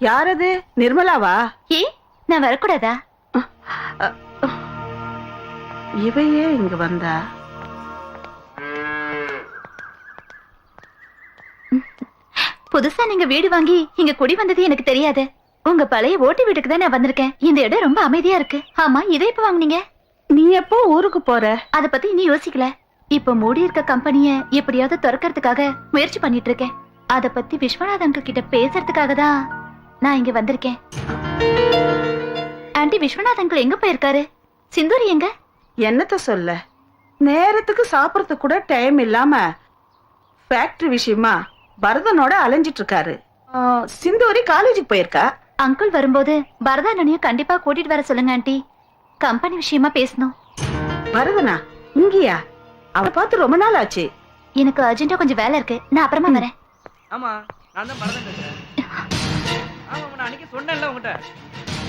யாரது? நிர்மலாவா? ஏ நான் வரக்கூடாதா? இவையே இங்க வந்தா? புதுசா நீங்க வீடு வாங்கி இங்க குடி வந்தது எனக்கு தெரியாது. உங்க பழைய ஓட்டு வீட்டுக்கு தான் நான் வந்திருக்கேன். இந்த இடம் ரொம்ப அமைதியா இருக்கு. ஆமா, இதை எப்ப வாங்குனீங்க? நீ எப்போ ஊருக்கு போற? அத பத்தி இன்னும் யோசிக்கல. இப்ப மூடி இருக்க கம்பெனிய எப்படியாவது திறக்கிறதுக்காக முயற்சி பண்ணிட்டு இருக்கேன். அத பத்தி விஸ்வநாத் அங்கிள் கிட்ட பேசுறதுக்காக தான் நான் இங்க வந்திருக்கேன். ஆண்டி, விஸ்வநாத் அங்கிள் எங்க போயிருக்காரு? சிந்தூரி எங்க? என்னத்த சொல்ல, நேரத்துக்கு சாப்பிடறதுக்கு கூட டைம் இல்லாம ஃபேக்டரி விஷயமா பரதனோட அலைஞ்சிட்டு இருக்காரு. சிந்தூரி காலேஜுக்கு போயிருக்கா. அங்கிள் வரும்போது பரதானனையும் கண்டிப்பா கூட்டிட்டு வர சொல்லுங்க ஆண்டி. கம்பெனி விஷயமா பேசணும். பரதனா இங்கயா? அவனை பார்த்து ரொம்ப நாள் ஆச்சு. எனக்கு அர்ஜென்ட்டா கொஞ்சம் வேலை இருக்கு, நான் அப்புறமா வரேன். ஆமா, நான் தான் பரதன் பேசுறேன். ஆமா, நான் அன்னைக்கு சொன்னேன்ல உங்ககிட்ட,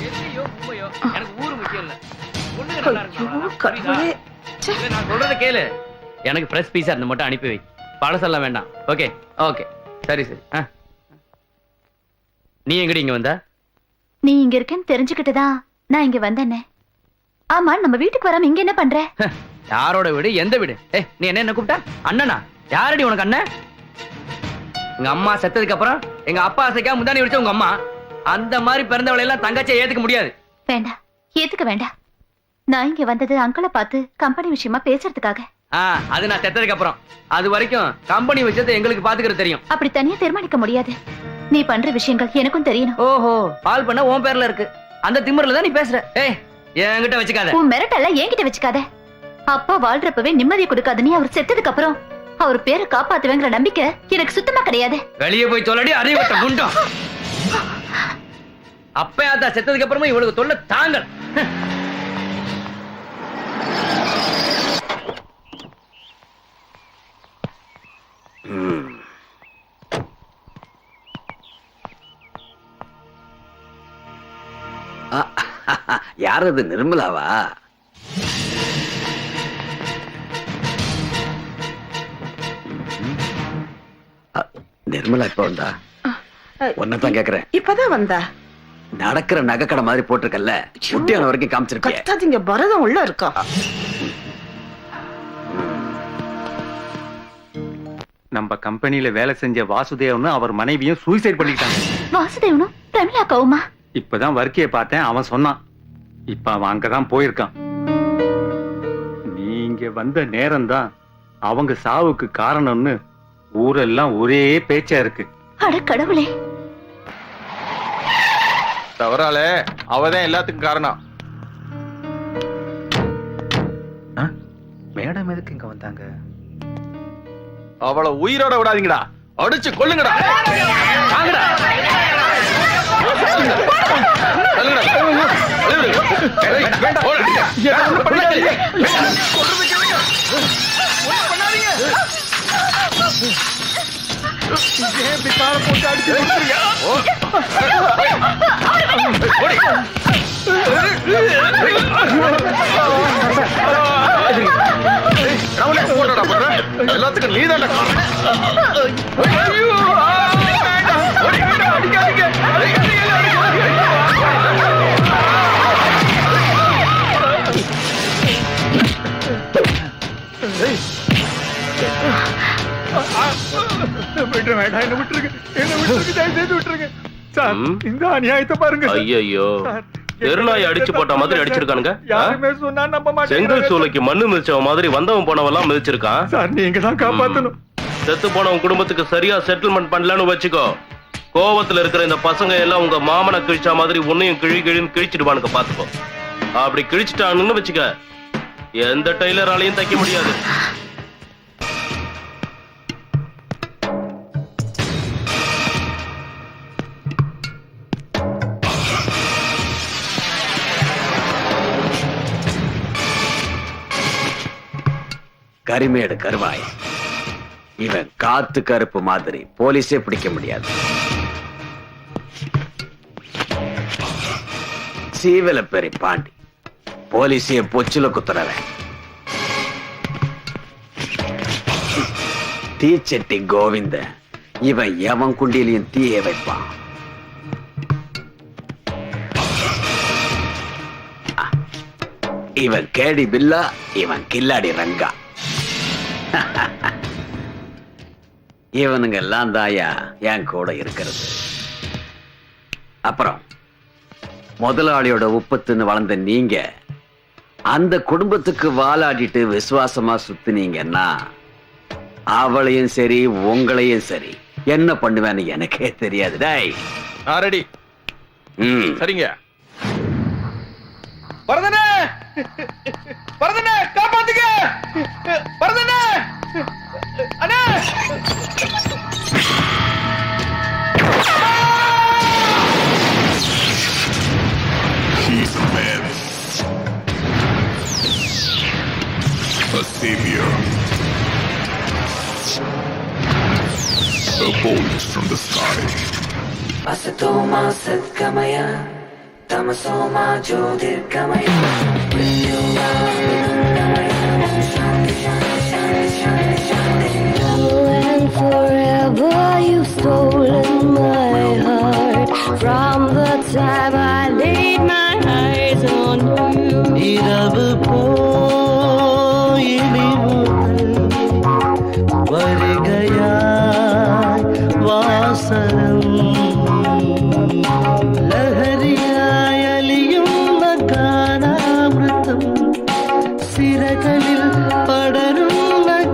எல்லையோ குப்பையோ எனக்கு ஊரு முக்கியம் இல்ல. பொண்ணுங்க நல்லா இருக்கணும். நான் சொல்றத கேளு. எனக்கு ஃப்ரெஷ் பீஸா இருந்த மட்டும் அனுப்பி வை. பழசெல்லாம் வேண்டாம். ஓகே ஓகே, சரி சரி. நீ எங்கடி இங்க வந்த? நீ இங்க இருக்கேன்னு தெரிஞ்சுக்கிட்டுதான் நான் இங்க வந்தேனே. ஆமா, நம்ம வீட்டுக்கு வராம இங்க என்ன பண்ற? யாரோட வீடு? எந்த வீடு? நீ என்ன கூப்பிட்டா? அண்ணனா? யாரடி உனக்கு அண்ணன்? எங்க அம்மா செத்ததுக்கு அப்புறம் எங்க அப்பா ஆசைக்கா முந்தானி விடுச்ச உங்க அம்மா. அந்த மாதிரி பிறந்தவளை எல்லாம் தங்கச்சியை ஏத்துக்க முடியாது. வேண்டாம், ஏத்துக்க வேண்டாம். நான் இங்க வந்தது அங்கிளை பார்த்து கம்பெனி விஷயமா பேசுறதுக்காக. அது நான் செத்ததுக்கு அப்புறம். அது வரைக்கும் கம்பெனி விஷயத்தை எங்களுக்கு பாத்துக்கிறது தெரியும். அப்படி தனியா தீர்மானிக்க முடியாது. நீ பண்ற விஷயங்கள் எனக்கும் தெரியணும். ஓஹோ, பால் பண்ண உன் பேர்ல இருக்கு. அந்த திமிர்ல தான் நீ பேசுற. என்கிட்ட வச்சுக்காத. உன் மிரட்டெல்லாம் என்கிட்ட வச்சுக்காத. அப்பா வாழ்றப்பவே நிம்மதியை கொடுக்காது. நீ அவர் செத்ததுக்கு அப்புறம் அவர் பேரை காப்பாத்துவேங்கிற நம்பிக்கை எனக்கு சுத்தமா கிடையாது. வெளியே போய் சொல்லடி அறிவட்ட குண்டம். அப்பயாத்தா செத்ததுக்கு அப்புறமா இவளுக்கு தொல்லை தாங்கள். யாரது? நிர்மலாவா? நிர்மலா இப்ப வந்தா? ஒன்னதான் கேக்குறேன். இப்பதான் வந்தா. நடக்கிற நகைக்கடை மாதிரி போட்டிருக்கல்ல, முட்டியான வரைக்கும் காமிச்சிருக்கீங்க. பரதம் உள்ள இருக்கா? நம்ம கம்பெனில வேலை செஞ்ச வாசுதேவனும் அவர் மனைவியும் சூசைட் பண்ணிட்டாங்க. வாசுதேவனும் பிரமிளா கவுமா? இப்பதான் வர்க்கிய பார்த்தேன், அவன் சொன்னான். இப்ப அவன் அங்கதான் போயிருக்கான். நீங்க வந்த நேரம்தான் அவங்க சாவுக்கு காரணம்னு ஊரெல்லாம் ஒரே பேச்சா இருக்கு. அட கடவுளே, தவறாலே அவதான் எல்லாத்துக்கும் காரணம். மேடம் எதுக்கு இங்க வந்தாங்க? அவளை உயிரோட விடாதீங்கடா, அடிச்சு கொல்லுங்கடா. எல்லாத்துக்கும் நீதான் இந்த அநியாயத்தை பாருங்க. ஐயோ, தெருநாய் அடிச்சு போட்ட மாதிரி அடிச்சிருக்கானுங்க. யாருமே சொன்னா நம்ப மாட்டேன். செங்கல் சூளைக்கு மண்ணு மிதிச்சவன் மாதிரி வந்தவன் போனவன் எல்லாம் மிதிச்சிருக்கான். சார், நீங்க தான் காப்பாத்தணும். செத்து போனவன் குடும்பத்துக்கு சரியா செட்டில்மெண்ட் பண்ணலன்னு வச்சுக்கோ. கோவத்துல இருக்கிற இந்த பசங்க எல்லாம் உங்க மாமனை கிழிச்சா மாதிரி உன்னையும் கிழின்னு கிழிச்சிடுவானுங்க, பாத்துக்கோ. அப்படி கிழிச்சிட்டானுன்னு வச்சுக்க, எந்த டெய்லராலையும் தைக்க முடியாது. கரிமேடு கருவாய். இவன் காத்து கருப்பு மாதிரி போலீஸே பிடிக்க முடியாது. சீவல பெரி பாண்டி போலீஸைய பொச்சுல குத்துறவன். தீச்சட்டி கோவிந்த இவன் எவன் குண்டியிலையும் தீய வைப்பான். இவன் கேடி பில்லா, இவன் கில்லாடி ரங்கா. இவனுங்க எல்லாம் தாயா என் கூட இருக்கிறது. அப்புறம் முதலாளியோட உப்பத்துன்னு வளர்ந்த நீங்க அந்த குடும்பத்துக்கு வாலாடிட்டு விசுவாசமா சுத்தினீங்கன்னா அவளையும் சரி உங்களையும் சரி என்ன பண்ணுவேன்னு எனக்கே தெரியாது. டேய் ரெடி. சரிங்க. பரதனே, பரதனே காப்பாத்துங்க, பரதனே அண்ணே. He's a man, a savior, a bolt from the sky. Asatoma Satgamaya, Tamasoma Jyotirgamaya, Mrityunga Mridungamaya, Shanti Shanti Shanti Shanti Shanti. And forever you've stolen my heart from the time I laid my eyes on you. இரவு போயினி வருகையாய் வாசனம் லஹரியாய் அலியும் மகானாமிருதம் சிறகளில் படரும்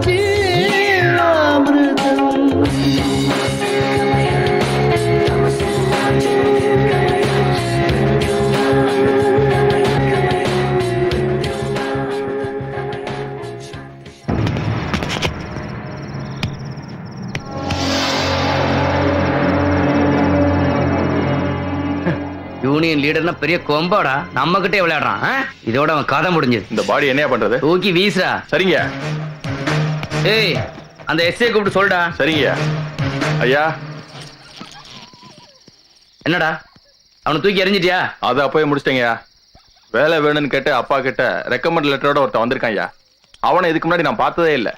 ஜீவாமிருதம். Union லீடர்னா பெரிய கொம்பாடா, நம்ம கிட்டே விளையாடுறான். இதோட அவன் கதை முடிஞ்சது. இந்த பாடி என்ன பண்றது? தூக்கி வீசுறா. சரிங்க. ஏய், அந்த எஸ்ஐ கூப்பிட்டு சொல்டா. சரிங்க ஐயா. என்னடா அவனை தூக்கி எறிஞ்சிட்டியா? அது அப்பவே முடிச்சிட்டேங்க. வேலை வேணும்னு கேட்டு அப்பா கிட்ட ரெக்கமெண்ட் லெட்டரோட ஒருத்தன் வந்திருக்கான் ஐயா. அவனை இதுக்கு முன்னாடி நான் பார்த்ததே இல்லை.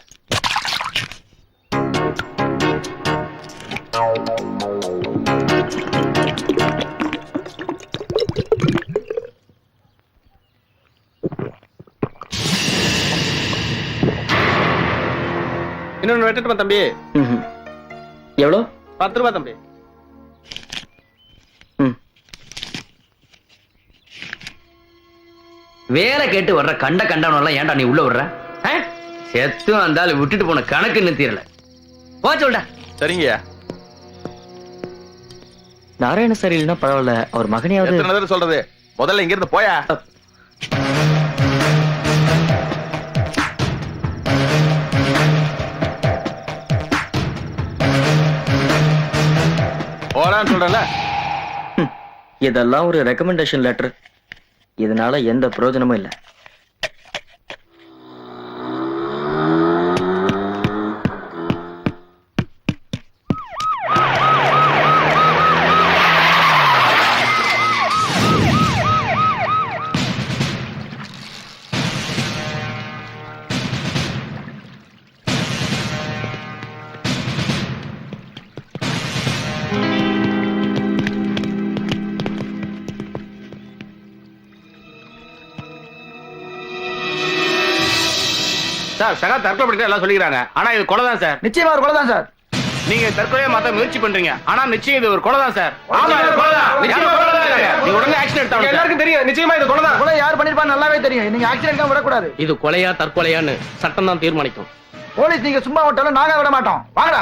இன்னொன்னு வெட்டட்டுமா தம்பி? எவ்வளோ? 10 ரூபாய் தம்பி. வேலை கேட்டு வர்ற கண்ட கண்டவனெல்லாம் ஏன்டா நீ உள்ள விடுற? செத்தும் வந்தாலும் விட்டுட்டு போன கணக்கு இன்னும் தீரல. போ சொல்டா. சரிங்க. நாராயண சார் இல்லைன்னா பரவாயில்ல, அவர் மகனையாவது. எத்தனை தடவை சொல்றது? முதல்ல இங்க இருந்து போயா. போறான்னு சொல்றல. இதெல்லாம் ஒரு ரெக்கமெண்டேஷன் லெட்டர். இதனால எந்த பிரயோஜனமும் இல்லை. சார், சகா தற்கொலை பண்ணிட்டு எல்லாம் சொல்லிக்கிறாங்க. ஆனா இது கொலை தான் சார். நிச்சயமா ஒரு கொலை தான் சார். நீங்க தற்கொலையை மாத்த முயற்சி பண்றீங்க. ஆனா நிச்சயம் இது ஒரு கொலை தான் சார். ஆமா, இது கொலை தான். நிச்சயமா கொலை தான். நீங்க உடனே ஆக்ஷன் எடுத்தாங்க. எல்லாருக்கும் தெரியும் நிச்சயமா இது கொலை தான். கொலை யார் பண்ணிருப்பான்னு நல்லாவே தெரியும். நீங்க ஆக்சிடென்ட் தான் விடக்கூடாது. இது கொலையா தற்கொலையான்னு சட்டம் தான் தீர்மானிக்கும். போலீஸ் நீங்க சும்மா விட்டாலும் நாங்க விட மாட்டோம். வாங்கடா.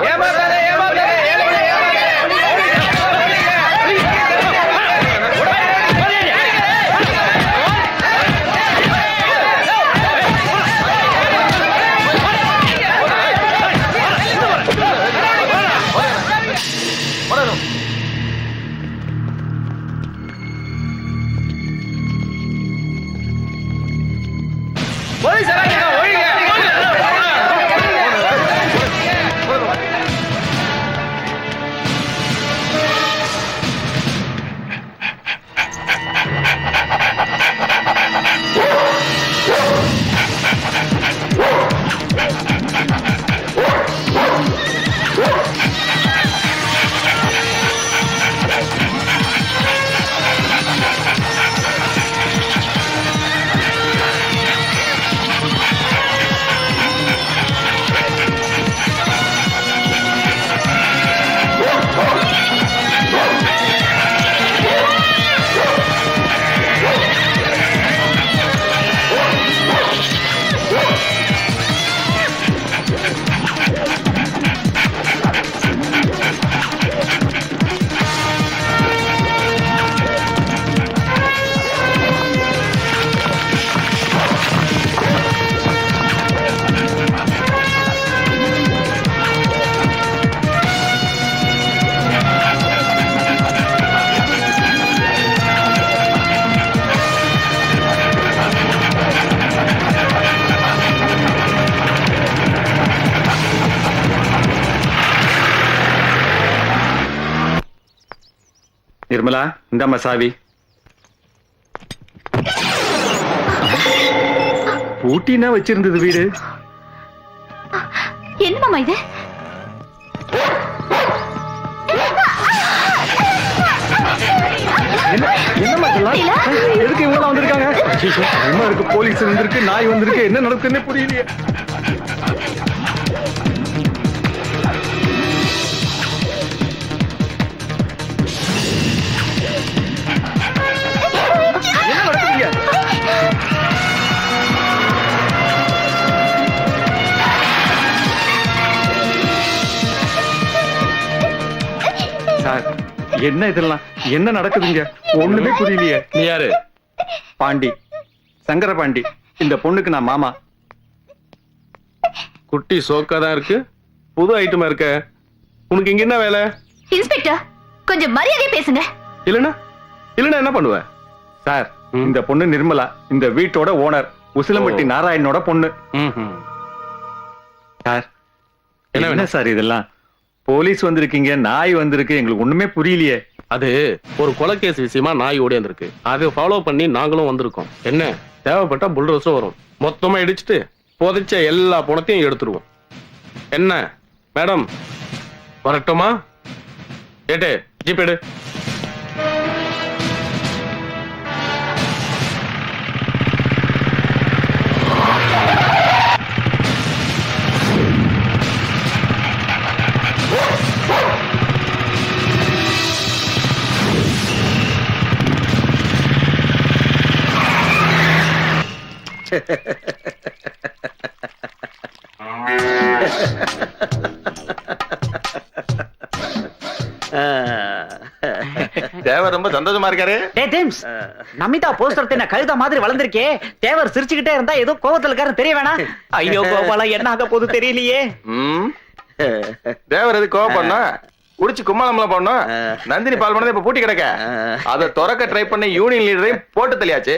நிர்மலா, இந்தாம்மா சாவி. பூட்டினா வச்சிருந்தது வீடு. என்ன மாமா இது? என்னம்மா இதெல்லாம்? எதுக்கு இவங்க வந்திருக்காங்க? பயமா இருக்கு. போலீஸ் வந்திருக்கு, நாய் வந்திருக்கு. என்ன நடக்குதுன்னு புரியலையே. என்ன நடக்குதுங்க? சார், என்ன இதெல்லாம்? என்ன நடக்குதுங்க? ஒண்ணுமே புரியலையே. நீ யாரு? பாண்டி, சங்கர பாண்டி. இந்த பொண்ணுக்கு நான் மாமா. குட்டி சோக்கா தான் இருக்கு, புது ஐட்டமா இருக்க. உனக்கு இங்க என்ன வேலை? இன்ஸ்பெக்டர், கொஞ்சம் மரியாதையா பேசுங்க. இல்லனா இல்லனா என்ன பண்ணுவ? சார், இந்த பொண்ணு நிர்மலா, இந்த வீட்டோட ஓனர், உசிலம்பட்டி நாராயணனோட பொண்ணு. சார், என்ன சார் இதெல்லாம்? போலீஸ் வந்திருக்கீங்க, நாய் வந்திருக்கு, எங்களுக்கு ஒண்ணுமே புரியலையே. அது ஒரு கொலைகேஸ் விஷயமா நாய் ஓடி வந்திருக்கு. அதை ஃபாலோ பண்ணி நாங்களும் வந்திருக்கோம். என்ன தேவைப்பட்டா புல்டோசரும் வரும். மொத்தமா இடிச்சுட்டு புதைச்ச எல்லா பணத்தையும் எடுத்துருவோம். என்ன மேடம், வரட்டுமா? ஏட்டு ஜிபேடு. தேவர் ரொம்ப சந்தோஷமா இருக்காரு. நமிதா போஸ்டர் தின்ன கழுத மாதிரி வளர்ந்திருக்கே. தேவர் சிரிச்சுக்கிட்டே இருந்தா ஏதோ கோவத்துல இருக்காருன்னு தெரிய வேணாம். ஐயோ கோபாலா, என்ன ஆக போது தெரியலையே. தேவர் எது கோவப்படனா? குடிச்சு கும்மாளம்லாம் பண்ணோம். நந்தினி பால் பண்ணதை இப்ப பூட்டி கிடக்க. அதை திறக்க ட்ரை பண்ணி யூனியன் லீடரையும் போட்டு தெரியாச்சு.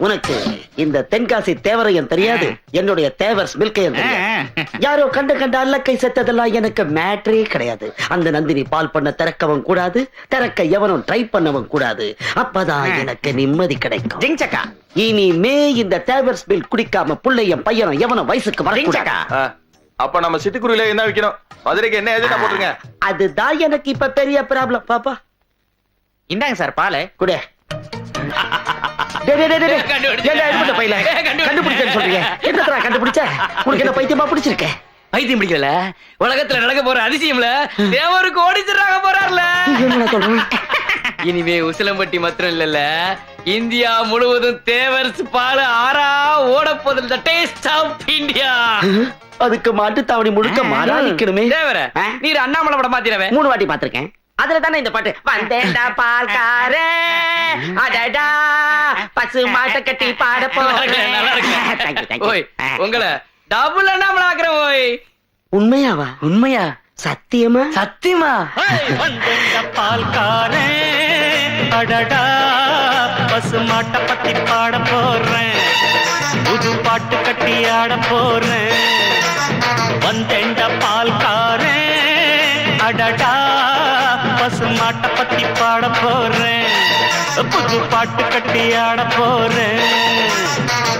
உனக்கு இந்த தென்காசி தேவரையும் தெரியாது, என்னுடைய தேவர்ஸ் மில்கையும் தெரியாது. யாரோ கண்ட அல்லக்கை செத்ததெல்லாம் எனக்கு மேட்ரே கிடையாது. அந்த நந்தினி பால் பண்ண திறக்கவும் கூடாது, திறக்க எவனும் ட்ரை பண்ணவும் கூடாது. அப்பதான் எனக்கு நிம்மதி கிடைக்கும். இனிமே இந்த தேவர்ஸ் மில் குடிக்காம புள்ளையும் பையனும் எவனும் வயசுக்கு வரக்கூடாது. அப்ப நம்ம சிட்டுக்குருவில என்ன வைக்கணும்? மதுரைக்கு என்ன ஏஜெண்டா போட்டுருங்க. அதுதான் எனக்கு இப்ப பெரிய ப்ராப்ளம். பாப்பா இந்தாங்க சார் பால் குடு. கண்டுபிடிச்சேன்னு சொல்றீங்க. என்னடா கண்டுபிடிச்ச? உனக்கு என்ன பைத்தியமா பிடிச்சிருக்க? பைத்தியம் பிடிக்கல, உலகத்துல நடக்க போற அதிசயம்ல தேவருக்கு ஓடிச்சிடுறாங்க போறாருல. இனிமே உசிலம்பட்டி மாத்திரம் இல்லல்ல, இந்தியா முழுவதும் தேவர்ஸ் பால் ஆறா ஓட போதில். The taste of India. அதுக்கு மாட்டு தாவணி முழுக்க மாறா நிக்கணுமே. தேவர நீர் அண்ணாமலை படம் பாத்திரவே? 3 வாட்டி பாத்திருக்கேன். அதுல தானே இந்த பாட்டு. வந்தேண்டா பால்காரே அடடா பசு மாட்டை கட்டி பாட போறேன். ஓய், உங்களை டபுள் அண்ணாமலை ஆக்குறேன். ஓய், உண்மையாவா? உண்மையா? சத்தியமா? சத்தியமா? வந்தேண்டா பால்காரே அடடா பசு மாட்டை பத்தி பாட போறேன். புது பாட்டு கட்டி ஆட போறேன். வந்தேண்டா பால்காரே அடடா பசு மாட்டை பத்தி பாட போறேன். புது பாட்டு கட்டி ஆட போறேன்.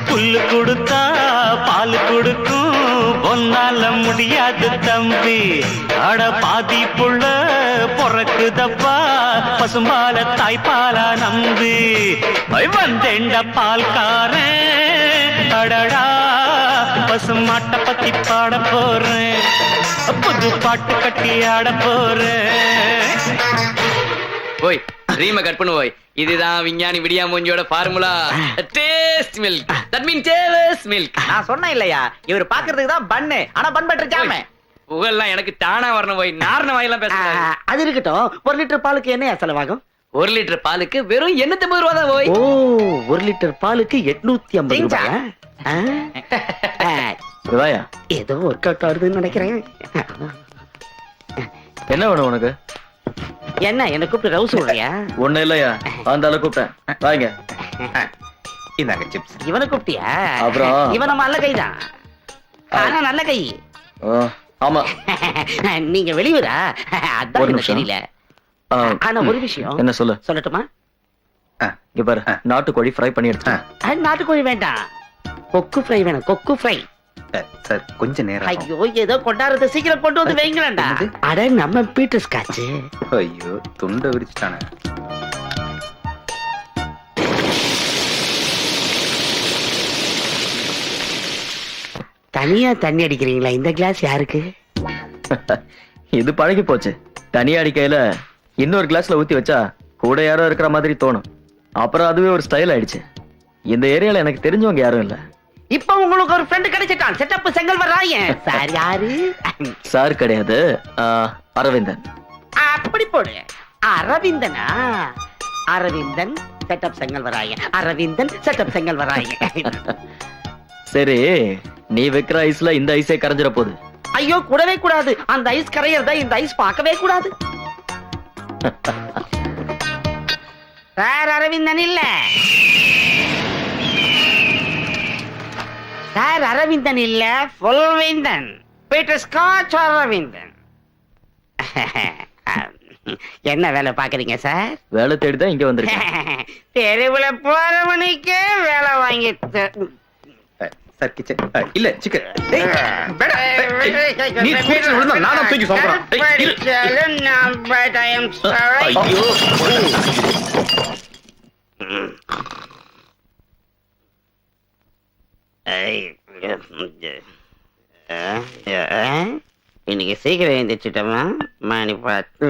புல்லு கொடுத்தா பால் கொடுக்கும், ஒன்னால முடியாது தம்பி. அட பாதி புள்ள பொறக்குதப்பா, பசும்பால தாய்ப்பாலா நம்பி. வந்தேண்ட பால்காரன் அடடா பசு மாட்டை பத்தி பாட போறேன். புது பாட்டு கட்டி ஆட போறேன். ஓய், ட்ரீமை கட் பண்ணு. ஓய், இதுதான் விஞ்ஞானி விடியா மூஞ்சியோட formula. Taste milk, that mean Devar's milk. நான் சொன்னேன் இல்லையா, இவர் பாக்குறதுக்கு தான் பண்ணு, ஆனா பன் பட்டர் ஜாம். புகழ்லாம் எனக்கு தானா வரணும். போய் நார்ன வாயெல்லாம் பேசுறேன். அது இருக்கட்டும். 1 லிட்டர் பாலுக்கு என்ன செலவாகும்? 1 லிட்டர் பாலுக்கு வெறும் 850 ரூபா தான். போய் ஓ, 1 லிட்டர் பாலுக்கு 850 ரூபாயா? ஏதோ ஒர்க் அவுட் ஆகுதுன்னு நினைக்கிறேன். என்ன வேணும் உனக்கு? என்ன என்ன கூப்பிட்டு ரவுஸ் விடுறியா? ஒண்ணு இல்லையா, அந்த அளவு கூப்பிட்டேன். வாங்க, இந்தாங்க சிப்ஸ். இவனை கூப்பிட்டியா? அப்புறம் இவன் நம்ம நல்ல கைதான், ஆனா நல்ல கை. ஆமா. நீங்க வெளியூரா? அதான் எனக்கு தெரியல. ஆனா ஒரு விஷயம் என்ன சொல்லு? சொல்லட்டுமா? இங்க பாரு, நாட்டுக்கோழி ஃப்ரை பண்ணி எடுத்து. நாட்டுக்கோழி வேண்டாம், கொக்கு ஃப்ரை வேணும். கொக்கு ஃப்ரை. சார் கொஞ்சம் நேரம் ஐயோ, ஏதோ கொண்டாடுறத சீக்கிரம் கொண்டு வந்து வைங்களேன்டா. அட நம்ம பீட்டர் ஸ்காட்ச். ஐயோ துண்டை விரிச்சுட்டானே. தனியா தண்ணி அடிக்கிறீங்களா? இந்த கிளாஸ் யாருக்கு? இது பழகி போச்சு. தனி அடிக்கையில இன்னொரு கிளாஸ்ல ஊத்தி வச்சா கூட யாரோ இருக்கிற மாதிரி தோணும். அப்புறம் அதுவே ஒரு ஸ்டைல் ஆயிடுச்சு. இந்த ஏரியால எனக்கு தெரிஞ்சவங்க யாரும் இல்ல. இப்ப உங்களுக்கு ஒரு ஃப்ரெண்ட் கிடைச்சிட்டான். செட்டப் செங்கல்வராயன். சார் யாரு? சார் கிடையாது, அரவிந்தன். அப்படி போடு. அரவிந்தனா? அரவிந்தன் செட்டப் செங்கல்வராயன். அரவிந்தன் செட்டப் செங்கல்வராயன். சரி, நீ வைக்கிற ஐஸ்ல இந்த ஐஸே கரைஞ்சிட போகுது. ஐயோ, கூடவே கூடாது. அந்த ஐஸ் கரையறத இந்த ஐஸ் பார்க்கவே கூடாது. சார் அரவிந்தன் இல்ல. சார் அரவிந்தன் இல்ல, புல்வேந்தன். Peter Scotch Aravindan. என்ன வேலை பாக்குறீங்க சார்? வேலை தேடிதான் இங்க வந்திருக்கேன். தெருவுல போறவனுக்கே வேலை வாங்கி சார் கிச்சன் இல்ல சிக்கன். நீ கூச்சு விழுந்தா நானா தூக்கி சொல்றேன். இன்னைக்கு சீக்கிரம் எழுந்திரிச்சிட்டோமா? மணி பார்த்து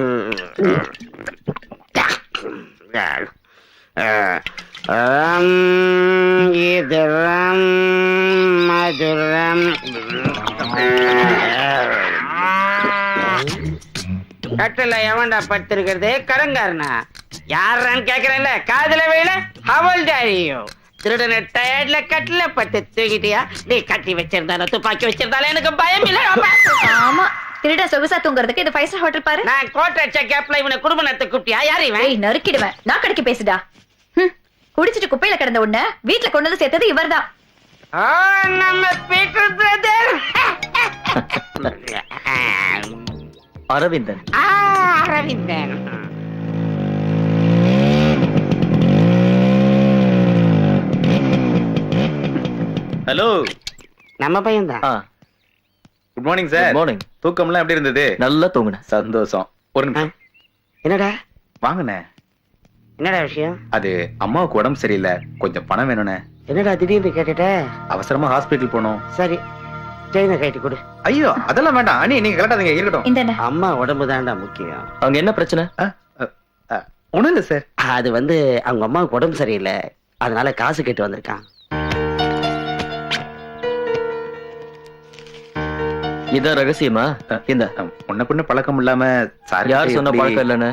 இதரம் மதுரம். கட்டில எவன்டா படுத்திருக்கிறது? கடங்காரனா? யாரான்னு கேக்குறேன்ல, காதுல வேல. ஹவல் டாரியோ திருடன டயர்ட்ல கட்டில பட்டு தூக்கிட்டியா? நீ கட்டி வச்சிருந்தாலும் துப்பாக்கி வச்சிருந்தாலும் எனக்கு பயம் இல்ல. ஆமா, திருட சொகுசா தூங்குறதுக்கு இது 5 ஸ்டார் ஹோட்டல் பாரு. நான் கோட்டை அடிச்ச கேப்ல இவனை குடும்ப நடத்த கூப்பிட்டியா? யார் இவன்? ஏய், நறுக்கிடுவேன். நான் கடைக்கு பேசுடா. குடிச்சிட்டு குப்பையில கிடந்த உடனே வீட்டுல கொண்டு வந்து சேர்த்தது இவர்தான். நம்ம Peter brother. Aravindan. Aravindan. Hello, நம்ம பையன் தான். Good morning sir. மார்னிங். தூக்கம்லாம் எப்படி இருந்தது? நல்லா தூங்குனேன். சந்தோஷம். ஒரு நிமிஷம் என்னடா? வாங்கண்ணே. என்னடா விஷயம்? அது அம்மாவுக்கு உடம்பு சரியில்லை, கொஞ்சம் பணம் வேணும்ண்ணே. என்னடா திடீர்னு கேட்டுட்ட? அவசரமா ஹாஸ்பிட்டல் போனோம். சரி, செயினை கட்டி கொடு. ஐயோ அதெல்லாம் வேண்டாம் அண்ணி, நீங்க கரெக்டாதீங்க, இருக்கட்டும். இந்த அம்மா உடம்பு தான்டா முக்கியம். அங்க என்ன பிரச்சனை? ஒண்ணும் இல்ல சார். அது வந்து அவங்க அம்மாவுக்கு உடம்பு சரியில்லை, அதனால காசு கேட்டு வந்திருக்கான். இதான் ரகசியமா? இந்த முன்ன பின்ன பழக்கம் இல்லாம சார் யார் சொன்ன பழக்கம் இல்லன்னு?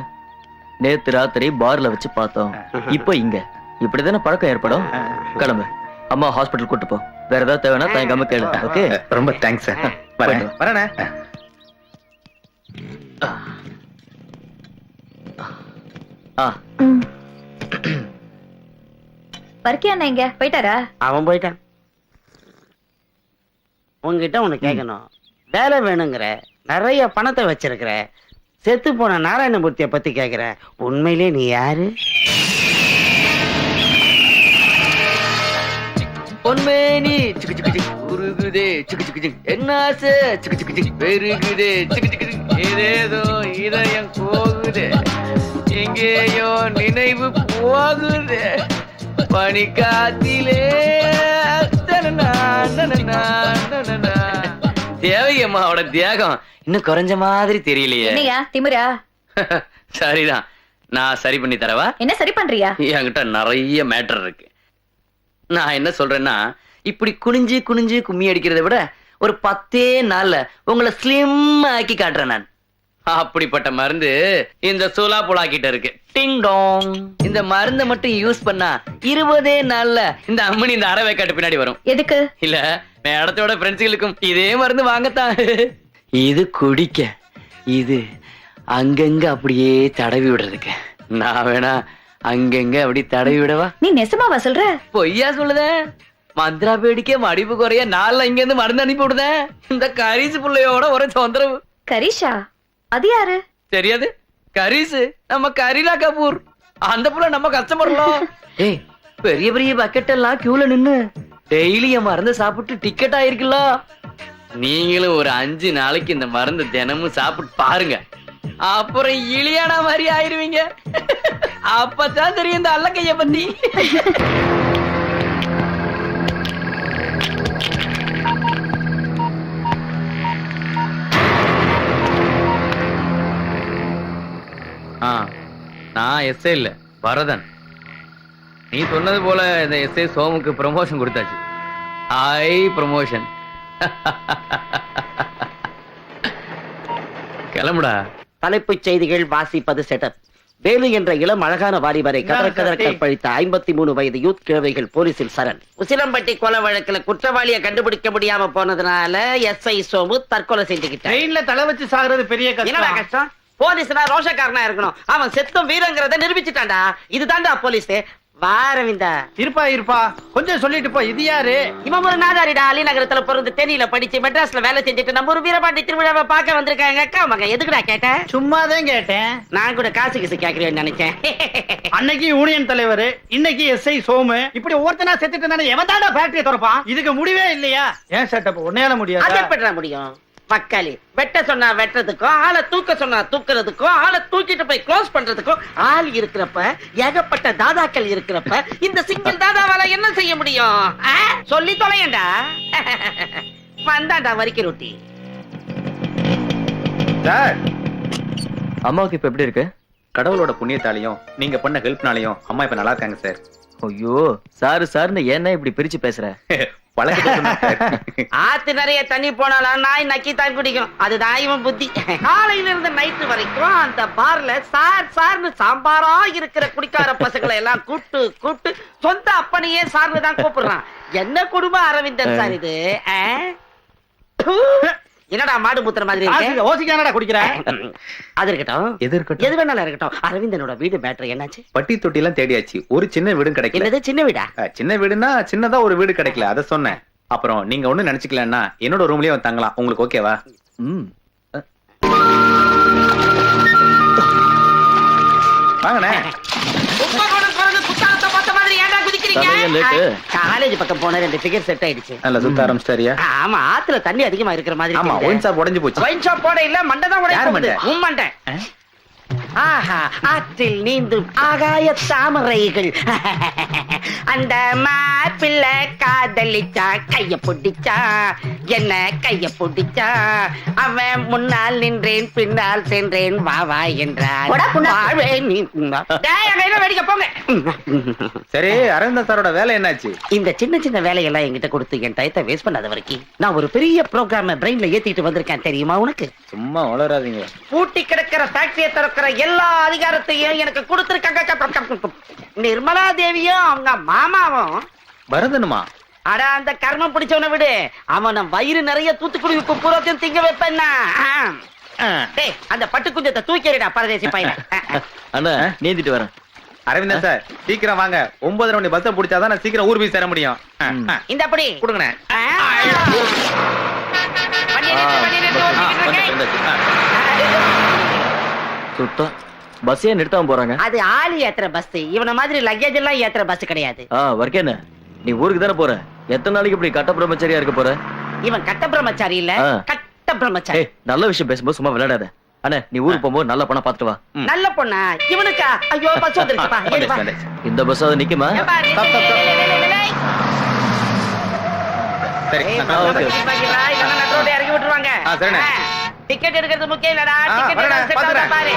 நேத்து ராத்திரி பார்ல வச்சு பார்த்தோம். இப்போ இங்க இப்படிதானே பழக்கம் ஏற்படும். கிளம்பு, அம்மா ஹாஸ்பிட்டல் கூட்டு போ. வேற ஏதாவது தேவைன்னா தயங்காம கேளு. ஓகே, ரொம்ப தேங்க்ஸ் சார். வரேனே. பர்க்கியா எங்க போயிட்டாரா? அவன் போயிட்டான். உங்ககிட்ட ஒண்ணு கேட்கணும். வேலை வேணுங்கிற, நிறைய பணத்தை வச்சிருக்கிற, செத்து போன நாராயணமூர்த்திய பத்தி கேக்குற. உண்மையிலே நீ யாரு? பொன்மேனி சிக்கு சிக்கு சிக்கு உருகுதே சிக்கு சிக்கு சிக்கு என்னாச்சு சிக்கு சிக்கு சிக்கு பெருகுதே சிக்கு சிக்கு சிக்கு ஏதேதோ இதயம் போகுதே எங்கேயோ நினைவு போகுதே பனிக்காத்திலே தேவையம்மாவோட தியாகம் இன்னும் குறைஞ்ச மாதிரி தெரியலையே. என்னையா திமிரா? சரிதான், நான் சரி பண்ணி தரவா? என்ன சரி பண்றியா? என்கிட்ட நிறைய மேட்டர் இருக்கு. நான் என்ன சொல்றேன்னா, இப்படி குனிஞ்சு குனிஞ்சு கும்மி அடிக்கிறத விட ஒரு 10 நாள்ல உங்களை ஸ்லிம் ஆக்கி காட்டுறேன் நான். அப்படிப்பட்ட மருந்து இந்த சோலா புலா கிட்ட இருக்கு. டிங் டாங். இந்த மருந்தை மட்டும் யூஸ் பண்ணா 20 நாள்ல இந்த அம்மனி இந்த அரை வேக்காட்டு பின்னாடி வரும். எதுக்கு? இல்ல, நான் இடத்தோட ஃப்ரெண்ட்ஸுகளுக்கும் இதே மருந்து வாங்கத்தான். இது குடிக்க, இது அங்கங்க அப்படியே தடவி விடுறதுக்கு. நான் வேணா அங்கங்க அப்படி தடவி விடவா? நீ நெசமாவா சொல்ற? பொய்யா சொல்லுத? மந்திரா பேடிக்க மடிப்பு குறைய நாள்ல இங்க இருந்து மருந்து அனுப்பி விடுதேன். இந்த கரிசு பிள்ளையோட ஒரு தொந்தரவு. கரிஷா? அது யாரு? தெரியாது? கரீஸ் நம்ம கரீனா கபூர் அந்த புள்ள நம்ம கஸ்டமர்ல. ஏய் பெரிய பெரிய பக்கெட் எல்லாம் கியூல நின்னு டெய்லி என் மருந்து சாப்பிட்டு டிக்கெட் ஆயிருக்குல்ல. நீங்களும் ஒரு 5 நாளைக்கு இந்த மருந்து தினமும் சாப்பிட்டு பாருங்க, அப்புறம் இலியானா மாதிரி ஆயிருவீங்க. அப்பதான் தெரியும் இந்த அல்லக்கைய பத்தி. நான் எஸ்ஐ இல்ல பரதன். நீ சொன்னது போல இந்த எஸ்ஐ சோமுக்கு ப்ரமோஷன் கொடுத்தாச்சு. High promotion. கிளம்புடா. தலைப்புச் செய்திகள் வாசிப்பது செட்டப். வேலு என்ற இளம் அழகான வாலிபரை கதற கற்பழித்த 53 வயது யூத் கிழவைகள் போலீசில் சரண். உசிலம்பட்டி கொலை வழக்குல குற்றவாளியை கண்டுபிடிக்க முடியாம போனதுனால எஸ்ஐ சோமு தற்கொலை செஞ்சுக்கிட்டான். ட்ரெயின்ல தலை வச்சு சாகுறது பெரிய என்னடா கஷ்டம்? போலீஸ்னா ரோஷக்காரனா இருக்கணும். அவன் செத்தும் வீரங்கிறத நிரூபிச்சுட்டான்டா. இதுதான்டா போலீஸ். வாரவிந்தா இருப்பா கொஞ்சம் சொல்லிட்டு போ. இது யாரு? இவன் ஒரு நாதாரிடா. அலிநகரத்துல பிறந்து தேனியில படிச்சு மெட்ராஸ்ல வேலை செஞ்சுட்டு நம்ம ஒரு வீரபாண்டி திருவிழாவை பார்க்க வந்திருக்காங்க. அக்கா மகன் எதுக்குடா கேட்டேன்? சும்மாதான் கேட்டேன். நான் கூட காசு கிசு கேக்குறேன்னு நினைச்சேன். அன்னைக்கு யூனியன் தலைவர், இன்னைக்கு எஸ்ஐ சோமு. இப்படி ஒருத்தனா செத்துட்டு தானே எவன் தாண்டா ஃபேக்டரியை திறப்பான்? இதுக்கு முடிவே இல்லையா? ஏன் செட்டப் உன்னையால முடியாது? அது எப்படிடா முடியும்? மக்காளி வெட்ட சொன்னா வெட்டுறதுக்கும், ஆளை தூக்க சொன்னா தூக்குறதுக்கும், ஆளை தூக்கிட்டு போய் க்ளோஸ் பண்றதுக்கும் ஆள் இருக்கிறப்ப, ஏகப்பட்ட தாதாக்கள் இருக்கிறப்ப இந்த சிங்கிள் தாதாவால என்ன செய்ய முடியும்? சொல்லி தொலையண்டா. வந்தாண்டா வரிக்கை ரொட்டி. சார், அம்மாவுக்கு இப்ப எப்படி இருக்கு? கடவுளோட புண்ணியத்தாலையும் நீங்க பண்ண ஹெல்ப்னாலையும் அம்மா இப்ப நல்லா இருக்காங்க சார். ஐயோ சாருன்னு ஏன்னா இப்படி பிரிச்சு பேசுற? ஆத்து நிறைய தண்ணி போனாலும் நாய் நக்கி தான் குடிக்கும். அதுதான் இவன் புத்தி. காலையில இருந்து நைட்டு வரைக்கும் அந்த பார்ல சார்னு சாம்பாரா இருக்கிற குடிக்கார பசங்களை எல்லாம் கூப்பிட்டு சொந்த அப்பனையே சார்னு தான் கூப்பிடுறான். என்ன குடும்பம் அரவிந்தன் சார் இது? என்னடா மாடு மூத்திர மாதிரி இருக்கு? ஓசிக்கானடா குடிக்கிற? அது இருக்கட்டும், எது வேணாலும் இருக்கட்டும். அரவிந்தனோட வீடு மேட்டர் என்னாச்சு? பட்டி தொட்டி எல்லாம் தேடியாச்சு, ஒரு சின்ன வீடும் கிடைக்கல. என்னது சின்ன வீடா? சின்ன வீடுனா சின்னதா ஒரு வீடு கிடைக்கல, அத சொன்னேன். அப்புறம் நீங்க ஒண்ணு நினைச்சுக்கலன்னா என்னோட ரூம்லயே வந்து தங்கலாம். உங்களுக்கு ஓகேவா? வாங்கண்ணே. காலேஜ் பக்கம் போன 2 ஃபிகர் செட் ஆயிடுச்சு. நல்ல சுத்த ஆரம்பிச்சிட்டாரியா? ஆமா, ஆத்துல தண்ணி அதிகமா இருக்கிற மாதிரி. ஆமா, ஒயின் ஷாப் உடைஞ்சு போச்சு. ஒயின் ஷாப் போட இல்ல, மண்டை தான் உடைஞ்சு போகுது. உன் மண்டை. ஆஹா, ஆற்றில் நீந்தும் ஆகாய தாமரைகள். அந்த மாப்பிள்ளை காதலிச்சா, கைய பிடிச்சா, என்ன கைய பிடிச்சா. அவன் முன்னால் நின்றேன், பின்னால் சென்றேன், வா வா என்றான். வேடிக்கை போங்க. சரி, அரவிந்தன் சாரோட வேலை என்னாச்சு? இந்த சின்ன சின்ன வேலையெல்லாம் என்கிட்ட கொடுத்து என் டயத்தை வேஸ்ட் பண்ணாத வரைக்கும் நான் ஒரு பெரிய ப்ரோக்ராம் பிரெயின்ல ஏத்திட்டு வந்திருக்கேன். தெரியுமா உனக்கு? சும்மா வளராதீங்க. பூட்டி கிடக்கிற ஃபேக்டரியை திறக்கிற எல்லா அதிகாரத்தையும் எனக்கு கொடுத்திருக்காங்க. நிர்மலா தேவியும் அவங்க மாமாவும். பரதனுமா? அட, அந்த கர்மம் பிடிச்சவனை விடு. அவன வயிறு நிறைய தூத்துக்குடி உப்பு பூராத்தையும் திங்க வைப்பேன்னா. அந்த பட்டு குஞ்சத்தை தூக்கிடுடா பரதேசி பையன். அண்ணா நீந்திட்டு வரேன். அரவிந்தன் சார், சீக்கிரம் வாங்க. 9:30 மணி பஸ் பிடிச்சாதான் நான் சீக்கிரம் ஊர் போய் சேர முடியும். இந்த அப்படி கொடுங்கண்ணே. சுத்தம் பஸ்ஸே நிறுத்தாம போறாங்க. அது ஆளு ஏத்துற பஸ். இவன மாதிரி லக்கேஜ் எல்லாம் ஏத்துற பஸ் கிடையாது. வர்க்கேன, நீ ஊருக்கு தானே போற? எத்தனை நாளைக்கு இப்படி கட்ட பிரம்மச்சாரியா இருக்க போற? இவன் கட்ட பிரம்மச்சாரி இல்ல, கட்ட பிரம்மச்சாரி. நல்ல விஷயம் பேசும்போது சும்மா விளையாடாத. அண்ணே, நீ ஊருக்கு போகும்போது நல்ல பொண்ணா பாத்துட்டு வா. நல்ல பொண்ணா? இவனுக்கா? ஐயோ, பஸ் வந்துருச்சுப்பா. இந்த பஸ் அது நிக்குமா? சரி, இறக்கி விட்டுருவாங்க. டிக்கெட் எடுக்கிறது முக்கியம் இல்லடா. டிக்கெட் பாரு.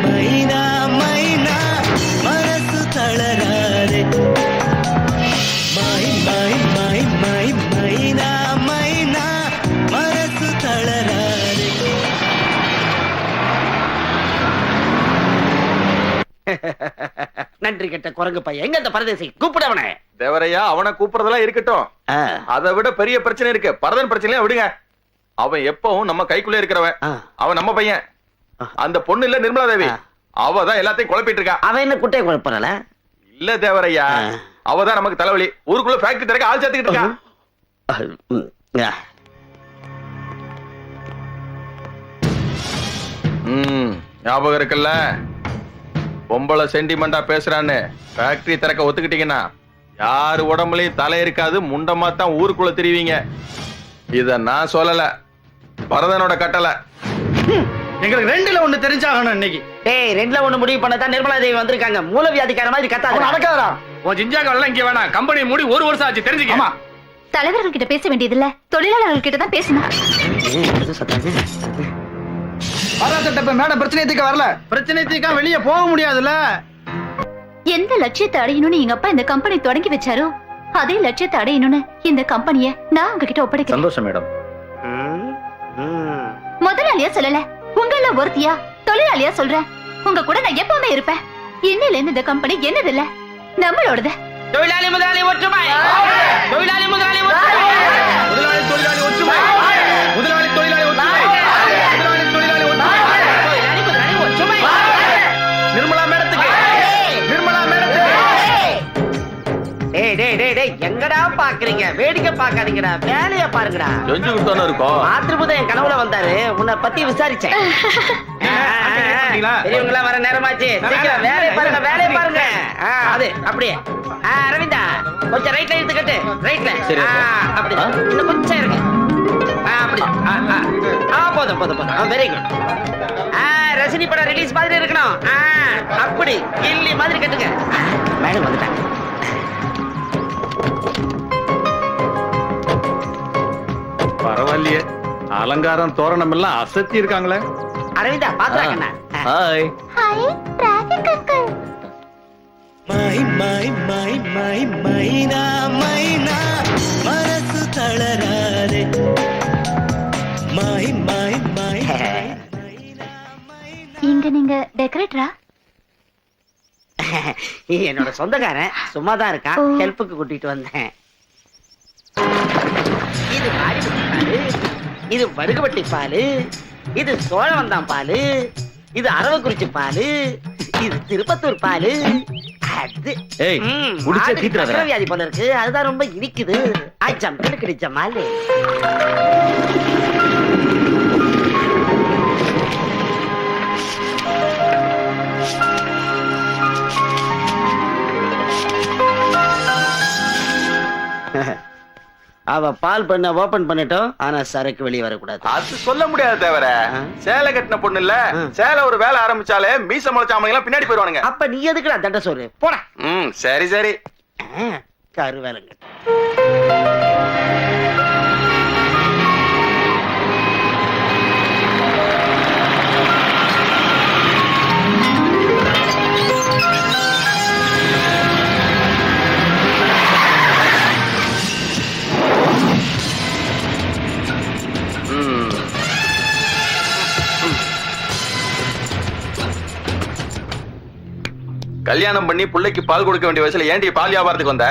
மைனா நன்றி கெட்ட குரங்கு பையன். எங்க அந்த பரதேசி? கூப்பிடு அவனை. தேவரையா, அவனை கூப்பிடுறதெல்லாம் இருக்கட்டும். அதை விட பெரிய பிரச்சனை இருக்கு. பரதன் பிரச்சனையா விடுங்க. அவன் எப்பவும் நம்ம கைக்குள்ளே இருக்கிறவன். அவன் நம்ம பையன். அந்த பொண்ணு இல்ல நிர்மலா தேவி, அவதான் எல்லாத்தையும் குழப்பிட்டு இருக்கா. அவன் என்ன குட்டையை குழப்பறல? இல்ல தேவரையா, அவதான் நமக்கு தலைவலி. ஊருக்குள்ள ஃபேக்டரி திறக்க ஆள் சேர்த்துக்கிட்டு இருக்கா. ஞாபகம் இருக்குல்ல, பொம்பளை சென்டிமெண்டா பேசுறான்னு ஃபேக்டரி திறக்க ஒத்துக்கிட்டீங்கன்னா யாரு உடம்புலயும் தலை இருக்காது, முண்டமா தான் ஊருக்குள்ள திரிவீங்க. இத நான் சொல்லல, பரதனோட கட்டளை. எங்களுக்கு ரெண்டுல ஒண்ணு தெரிஞ்சாகணும் இன்னைக்கு. டேய், ரெண்டுல ஒண்ணு முடிவு பண்ணதான் நிர்மலா தேவி வந்திருக்காங்க. மூலவியாதிக்கார மாதிரி கத்தாத. நடக்காதா? உன் ஜிஞ்சாக்கெல்லாம் இங்க வேணாம். கம்பெனி மூடி 1 வருஷம் ஆச்சு, தெரிஞ்சுக்க. தலைவர்கள் கிட்ட பேச வேண்டியதில்ல, தொழிலாளர்கள் கிட்ட தான் பேசணும். மேடம் பிரச்சனை தீர்க்க வரல. பிரச்சனை தீர்க்க வெளியே போக முடியாதுல்ல. எந்த லட்சியத்தை அடையணும்னு எங்க அப்பா இந்த கம்பெனி தொடங்கி வச்சாரோ அதே லட்சியத்தை அடையணும்னு இந்த கம்பெனிய நான் உங்ககிட்ட ஒப்படைக்கிறேன். சந்தோஷம் மேடம். முதலாளியா சொல்லல, உங்கள ஒருத்தியா தொழிலாளியா சொல்றேன். உங்க கூட நான் எப்பவுமே இருப்பேன். இன்னில இருந்து இந்த கம்பெனி என்னது இல்ல, நம்மளோடது. தொழிலாளி முதலாளி ஒற்றுமை. தொழிலாளி முதலாளி ஒற்றுமை. முதலாளி தொழிலாளி ஒற்றுமை. முதலாளி தொழிலாளி ஒற்றுமை. முதலாளி தொழிலாளி ஒற்றுமை. தொழிலாளி முதலாளி ஒற்றுமை. நிர்மலா மேடத்துக்கு. நிர்மலா மேடத்துக்கு. டேய் டேய் டேய் டேய், எங்கடா பாக்குறீங்க? வேடிக்கை பார்க்காதீங்கடா, வேலைய பாருங்கடா. செஞ்சு கொடுத்தானே இருக்கோம். மாத்திருபுதம் என் கனவுல வந்தாரு, உன்னை பத்தி விசாரிச்சேன். பெரியவங்களா வர நேரமாச்சு, சீக்கிரம் வேலையை பாருங்க, வேலையை பாருங்க. அது அப்படியே. அரவிந்தா, கொஞ்சம் ரைட்ல எடுத்துக்கிட்டு, ரைட்ல. அப்படி இன்னும் கொஞ்சம் இருக்கு. அப்படி போதும் போதும் போதும். Very good. ரஜினி படம் ரிலீஸ் மாதிரி இருக்கணும். அப்படி கில்லி மாதிரி கட்டுங்க. மேடம் வந்துட்டாங்க. பரவாயில்லையே, அலங்காரம் தோரணம் எல்லாம் அசத்தி இருக்காங்களே. அரவிந்தா பாத்துறாங்கண்ணா. ஹாய். Hi traffic uncle. மை மை மை மை மைனா மைனா மனசு தளராதே. மை மை மை இங்க நீங்க டெக்கரேட்டரா? என்னோட சொந்தக்காரன் சும்மாதான் இருக்கான், ஹெல்ப்புக்கு கூட்டிட்டு வந்தேன். இது மாரிபட்டி பாலு, இது வடுகுபட்டி பாலு, இது சோழவந்தான் பாலு, இது அரவக்குறிச்சி பாலு, இது திருப்பத்தூர் பாலு. அது ஏய், குடிச்சே தீத்துறாதடா. சக்கரை வியாதி போல இருக்கு, அதுதான் ரொம்ப இனிக்குது. ஆச்சம் கிடிச்ச மாலு. அவ பால் பண்ண ஓபன் பண்ணிட்டோம், ஆனா சரக்கு வெளியே வரக்கூடாது. அது சொல்ல முடியாது தேவர. சேலை கட்டின பொண்ணு இல்ல, சேலை ஒரு வேலை ஆரம்பிச்சாலே மீச முளைச்சாமங்க எல்லாம் பின்னாடி போயிருவானுங்க. அப்ப நீ எதுக்குடா தண்ட சோறு போட. சரி சரி. கரு வேலைங்க. கல்யாணம் பண்ணி பிள்ளைக்கு பால் கொடுக்க வேண்டிய வயசுல ஏன்டி பால் வியாபாரத்துக்கு வந்த?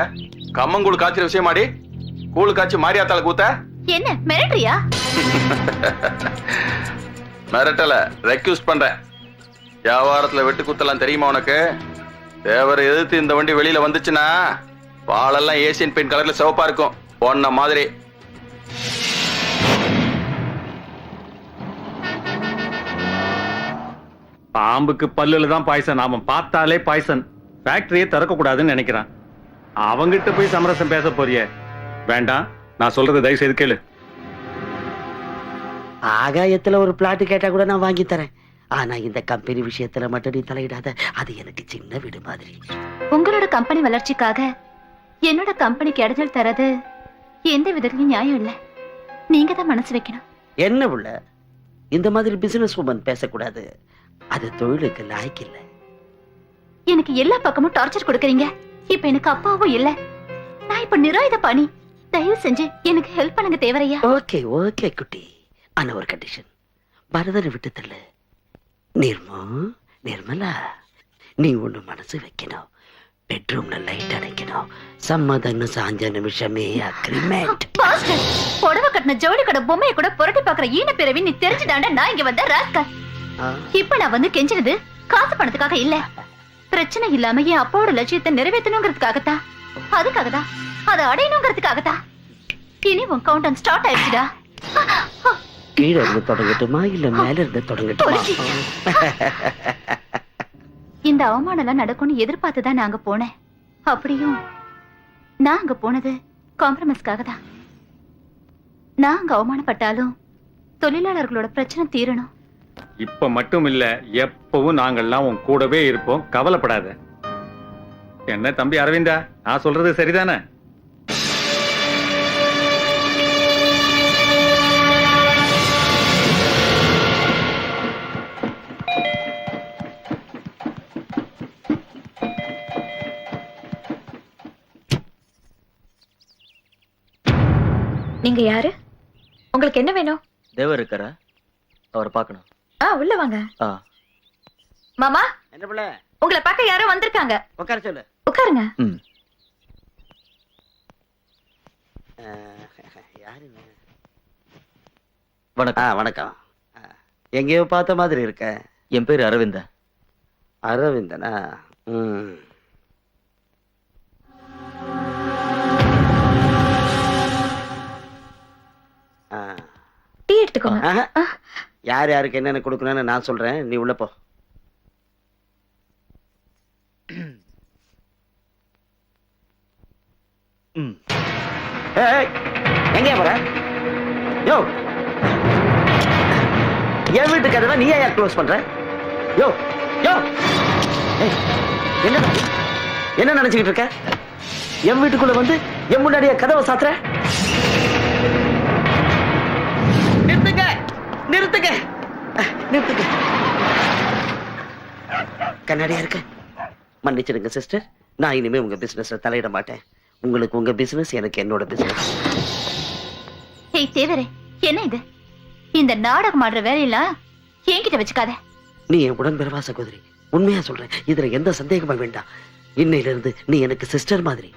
கம்மங்கூழ் காய்ச்சற விஷயமாடி கூழ் காய்ச்சி மாரியாத்தால கூத்த. என்ன மிரட்டறியா? மிரட்டல, ரெக்யூஸ்ட் பண்றேன். வியாபாரத்துல வெட்டு குத்தலாம் தெரியுமா உனக்கு? தேவரை எதிர்த்து இந்த வண்டி வெளியில வந்துச்சுன்னா பாலெல்லாம் ஏசியன் பெயிண்ட் கலர்ல சிவப்பா இருக்கும், பொண்ண மாதிரி. பாம்புக்கு பல்லுல தான் பாய்சன், அவன் பார்த்தாலே பாய்சன். ஃபேக்டரியே திறக்க கூடாதுன்னு நினைக்கிறான். அவங்கிட்ட போய் சமரசம் பேச போறியே? வேண்டாம், நான் சொல்றது தயவு செய்து கேளு. ஆகாயத்துல ஒரு பிளாட் கேட்டா கூட நான் வாங்கி தரேன். ஆனா இந்த கம்பெனி விஷயத்துல மட்டும் நீ தலையிடாத, அது எனக்கு சின்ன வீடு மாதிரி. உங்களோட கம்பெனி வளர்ச்சிக்காக என்னோட கம்பெனிக்கு இடைஞ்சல் தரது எந்த விதத்துலயும் நியாயம் இல்ல. நீங்க தான் மனசு வைக்கணும். என்ன உள்ள இந்த மாதிரி பிசினஸ் உமன் பேசக்கூடாது, அது தொழிலுக்கு லாய்க்கு இல்ல. எனக்கு எல்லா பக்கமும் டார்ச்சர் கொடுக்கறீங்க. இப்ப எனக்கு அப்பாவும் இல்ல, நான் இப்ப நிராயுத பாணி. தயவு செஞ்சு எனக்கு ஹெல்ப் பண்ணுங்க தேவரையா. ஓகே ஓகே குட்டி, ஆனா ஒரு கண்டிஷன். பரதனை விட்டு தள்ளு. நிர்மலா, நீ ஒண்ணு மனசு வைக்கணும். பெட்ரூம்ல லைட் அணைக்கணும். சம்மதம்னு சாஞ்ச நிமிஷமே அக்ரிமெண்ட். பாஸ்டர், புடவை கட்டின ஜவுளி கடை பொம்மையை கூட புரட்டி பாக்குற ஈன பிறவி நீ தெரிஞ்சுதாண்டா நான் இங்க வந்த ராஸ்கல். இப்ப நான் வந்து கெஞ்சினது காசு பணத்துக்காக இல்ல, பிரச்சனை இல்லாம என் அப்பாவோட லட்சியத்தை நிறைவேற்றணுங்கிறதுக்காகத்தான். அதுக்காகதான், அதை அடையணுங்கிறதுக்காகத்தான். இனி உன் கவுண்ட் ஸ்டார்ட் ஆயிடுச்சுடா. கீழே இருந்து தொடங்கட்டுமா இல்ல மேல இருந்து தொடங்கட்டுமா? இந்த அவமானம் எல்லாம் நடக்கும்னு எதிர்பார்த்துதான் நாங்க போனேன். அப்படியும் நான் அங்க போனது காம்ப்ரமைஸ்க்காக தான். நான் அங்க அவமானப்பட்டாலும் தொழிலாளர்களோட பிரச்சனை தீரணும். இப்ப மட்டும் இல்ல, எப்பவும் நாங்கெல்லாம் உன் கூடவே இருப்போம், கவலைப்படாத. என்ன தம்பி அரவிந்தா, நான் சொல்றது சரிதானே? நீங்க யாரு? உங்களுக்கு என்ன வேணும்? தேவர் இருக்காரா? அவரை பார்க்கணும். உள்ள வாங்க. மாமா, என்ன பிள்ளை? உங்களை பார்க்க யாரோ வந்திருக்காங்க. உட்கார சொல்லு. உட்காருங்க. யாருங்க? வணக்கம். வணக்கம். எங்கேயோ பார்த்த மாதிரி இருக்க. என் பேரு அரவிந்தன். அரவிந்தனா? டீ எடுத்துக்கோங்க. யார் யாருக்கு என்னென்ன கொடுக்கணும்னு நான் சொல்றேன், நீ உள்ள போ. எங்க போற? யோ, என் வீட்டு கதவை நீ ஏன் க்ளோஸ் பண்ற? யோ யோ, என்ன என்ன நினைச்சுக்கிட்டு இருக்க? என் வீட்டுக்குள்ள வந்து என் முன்னாடியே கதவை சாத்துற? நிறுத்துங்க நிறுத்துங்க நிறுத்துங்க. கண்ணாடியா இருக்க. மன்னிச்சிடுங்க சிஸ்டர், நான் இனிமே உங்க பிசினஸ்ல தலையிட மாட்டேன். உங்களுக்கு உங்க பிசினஸ், எனக்கு என்னோட பிசினஸ். ஏய் தேவரே, என்ன இது? இந்த நாடகம் ஆடுற வேலையெல்லாம் என்கிட்ட வச்சுக்காத. நீ என் உடன்பிறவா சகோதரி, உண்மையா சொல்றேன், இதுல எந்த சந்தேகமும் வேண்டாம். இன்னையில இருந்து நீ எனக்கு சிஸ்டர் மாதிரி.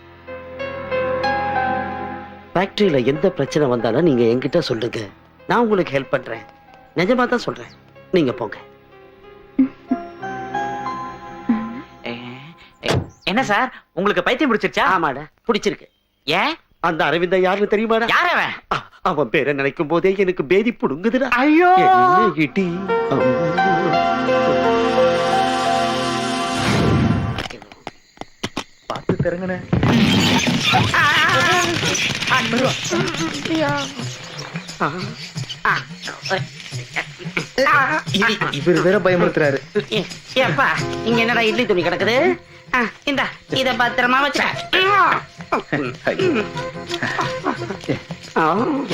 ஃபேக்டரியில எந்த பிரச்சனை வந்தாலும் நீங்க என்கிட்ட சொல்லுங்க, நான் உங்களுக்கு ஹெல்ப் பண்றேன். நிஜமா தான் சொல்றேன், நீங்க போங்க. என்ன சார், உங்களுக்கு பைத்தியம் பிடிச்சிருச்சா? ஆமாடா, பிடிச்சிருக்கு. ஏன்? அந்த அரவிந்தா யாருன்னு தெரியுமாடா? யார் அவன்? அவன் பேரை நினைக்கும் போதே எனக்கு பேதி புடுங்குதுடா. ஐயோ, இடி. பார்த்து திறங்கண்ணே. இவர் வேற பயமுறுத்துறாரு. ஏப்பா, இங்க என்னடா இட்லி துணி கிடக்குது? இந்தா, இத பத்திரமா வச்ச.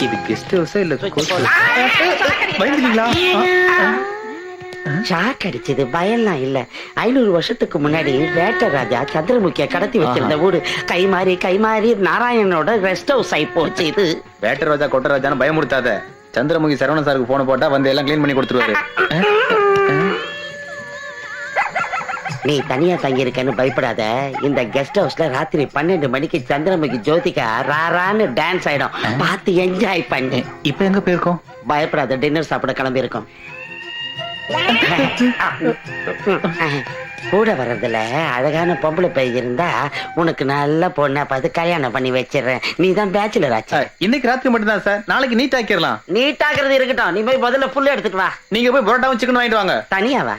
இது கெஸ்ட் ஹவுஸா இல்ல பயந்துட்டீங்களா? ஷாக் அடிச்சது, பயம்லாம் இல்ல. 500 வருஷத்துக்கு முன்னாடி வேட்ட ராஜா சந்திரமுகிய கடத்தி வச்சிருந்த ஊரு கை மாறி நாராயணனோட ரெஸ்ட் ஹவுஸ் ஆகி போச்சு. இது வேட்ட ராஜா கொட்ட ராஜான்னு பயமுறுத்தாத. சந்திரமுகி சரவணன் சாருக்கு போன போட்டா வந்து எல்லாம் கிளீன் பண்ணி கொடுத்துருவாரு. நீ தனியா தங்கி இருக்கன்னு பயப்படாத. இந்த கெஸ்ட் ஹவுஸ்ல ராத்திரி 12 மணிக்கு சந்திரமுகி ஜோதிகா ராரான்னு டான்ஸ் ஆயிடும், பார்த்து என்ஜாய் பண்ணு. இப்ப எங்க போயிருக்கோம்? பயப்படாத, டின்னர் சாப்பிட கிளம்பி இருக்கோம். கூட வர்றதுல அழகான பொம்பளை பை இருந்தா உனக்கு நல்ல பொண்ணா பார்த்து கல்யாணம் பண்ணி வச்சிடறேன். நீ தான் பேச்சுலர் ஆச்சு. இன்னைக்கு ராத்திரி மட்டும் தான் சார், நாளைக்கு நீட் ஆக்கிடலாம். நீட்டாக்குறது இருக்கட்டும், நீ போய் முதல்ல புல்ல எடுத்துட்டு வா. நீங்க போய் பரோட்டாவும் சிக்கன் வாங்கிட்டு வாங்க. தனியாவா?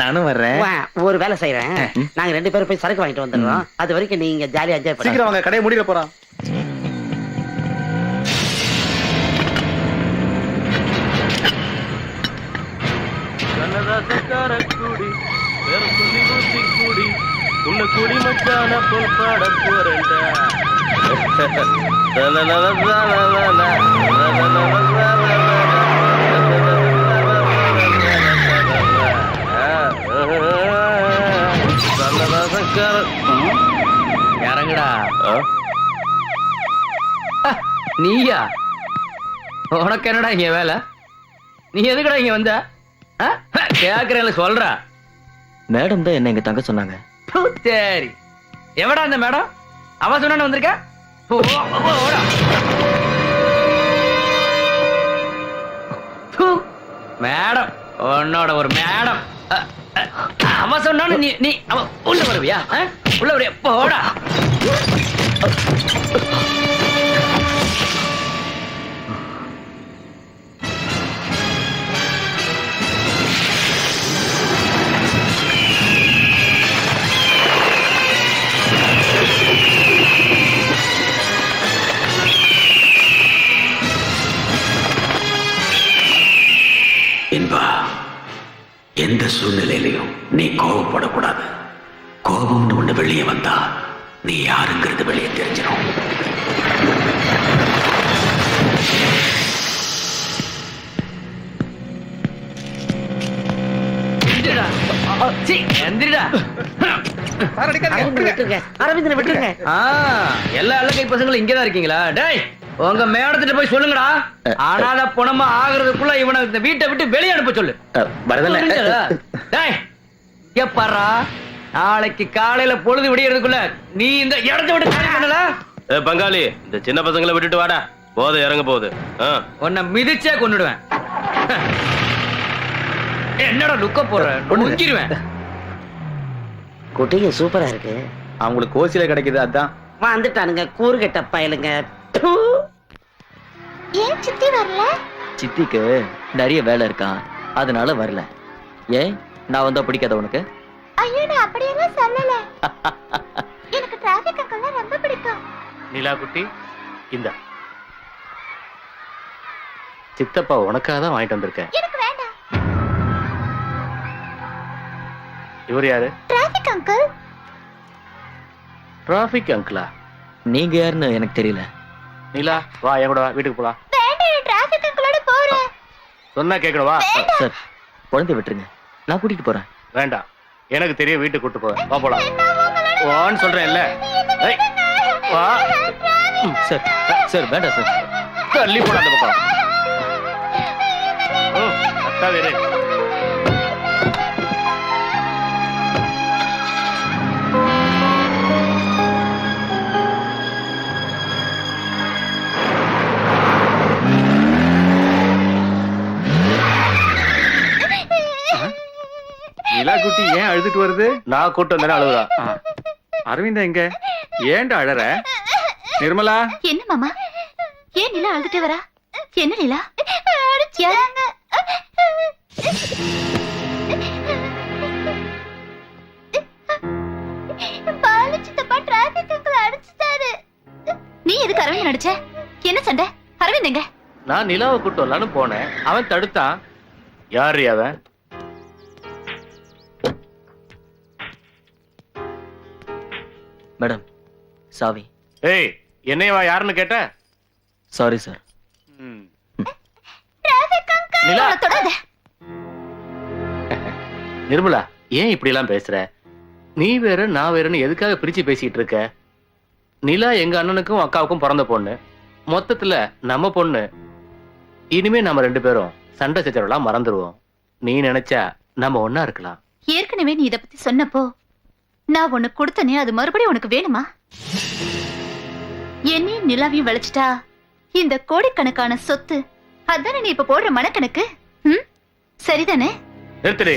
நானும் வர்றேன். ஒரு வேலை செய்யறேன், நாங்க 2 பேரும் போய் சரக்கு வாங்கிட்டு வந்துடுறோம். அது வரைக்கும் நீங்க ஜாலியா என்ஜாய் பண்ணி. சீக்கிரம் வாங்க, கடையை மூடிட போறோம். கூடி வேற சொல்லி ஊத்தி கூடி உன்னை கூடி மச்சான போல் பாட போறேன்டா. இறங்குடா. நீயா? உனக்கு என்னடா இங்க வேலை? நீ எதுக்குடா இங்க வந்த? கேக்குறேன், சொல்ற. மேடம் தான் என்ன இங்க தங்க சொன்னாங்க. சரி, எவடா அந்த மேடம்? அவ சொன்ன வந்திருக்க? ஓடா. மேடம், உன்னோட ஒரு மேடம். அவ சொன்னாலும் நீ அவ உள்ள வருவியா? உள்ள வருவியா? போடா. இன்பா, எந்த சூழ்நிலையிலையும் நீ கோபப்படக்கூடாது. கோபம்னு ஒண்ணு வெளியே வந்தா நீ யாருங்கிறது வெளியே தெரிஞ்சிடும். எல்லா இலக்கை பசங்களும் இங்கதான் இருக்கீங்களா? டேய், உங்க மேடத்திட்ட போய் சொல்லுங்கடா. ஆனால பணமா ஆகுறதுக்குள்ள இவனை இந்த வீட்டை விட்டு வெளியே அனுப்ப சொல்லு. டேய், பாரா, நாளைக்கு காலையில பொழுது விடியறதுக்குள்ள நீ இந்த இடத்தை விட்டு காலி பண்ணல. பங்காளி, இந்த சின்ன பசங்களை விட்டுட்டு வாடா, போதை இறங்க போகுது. உன்னை மிதிச்சே கொன்னுடுவேன். என்னடா லுக்க போற? முடிஞ்சிருவேன். குட்டிங்க சூப்பரா இருக்கு. அவங்களுக்கு கோசில கிடைக்குது, அதான் வந்துட்டானுங்க கூறுகட்ட பயலுங்க. ஏன் சித்தி வரல? சித்திக்கு நிறைய வேலை இருக்கான், அதனால வரல. ஏன் நான் வந்தா பிடிக்காத உனக்கு? ஐயோ, நான் அப்படியெல்லாம் சொல்லல. எனக்கு டிராபிக் அங்கிள் ரொம்ப பிடிக்கும். நிலா குட்டி, இந்த சித்தப்பா உனக்காக தான் வாங்கிட்டு வந்திருக்கேன். எனக்கு வேண்டாம். இவர் யாரு? Traffic uncle. டிராபிக் அங்கிளா? நீங்க யாருன்னு எனக்கு தெரியல. நிலா, வா என் கூட வா, வீட்டுக்கு போலாம். வேண்டாம், டிராபிக் அங்கிளோட போறேன். சொன்னா கேட்கணும், வா. சார், குழந்தை விட்டுருங்க, நான் கூட்டிட்டு போறேன். வேண்டாம், எனக்கு தெரியும், வீட்டுக்கு கூட்டு போறேன். வா போலாம். வான்னு சொல்றேன்ல. வா. சார் சார், வேண்டாம் சார். தள்ளி போட அந்த பக்கம். அத்தா வேறு. நிலா குட்டி ஏன் அழுதுட்டு வருது? நான் கூட்டு வந்தேன், அழுகுறா. அரவிந்தா எங்க? ஏன்டா அழற? நிர்மலா, என்ன மாமா, ஏன் நிலா அழுதுட்டு வரா? என்ன நிலா? யாருங்க? நீ எதுக்கு அரவிந்த் நடிச்ச? என்ன சண்டை? அரவிந்த் எங்க? நான் நிலாவை கூட்டு வரலான்னு போனேன், அவன் தடுத்தான். யாரு அவன்? மேடம், சாவி. ஏய், என்னையவா யாருன்னு கேட்ட? Sorry sir. நிலா, நிர்மலா, ஏன் இப்படி எல்லாம் பேசுற? நீ வேற நான் வேறன்னு எதுக்காக பிரிச்சு பேசிட்டு இருக்க? நிலா எங்க அண்ணனுக்கும் அக்காவுக்கும் பிறந்த பொண்ணு, மொத்தத்துல நம்ம பொண்ணு. இனிமே நம்ம ரெண்டு பேரும் சண்டை சச்சரவெல்லாம் மறந்துடுவோம். நீ நினைச்சா நம்ம ஒன்னா இருக்கலாம். ஏற்கனவே நீ இத பத்தி சொன்னப்போ நான் உனக்கு கொடுத்தனே, அது மறுபடியும் உனக்கு வேணுமா? என்னையும் நிலாவையும் விளைச்சிட்டா இந்த கோடிக்கணக்கான சொத்து, அதானே நீ இப்ப போடுற மனக்கணக்கு? சரிதானே? நிறுத்துடு.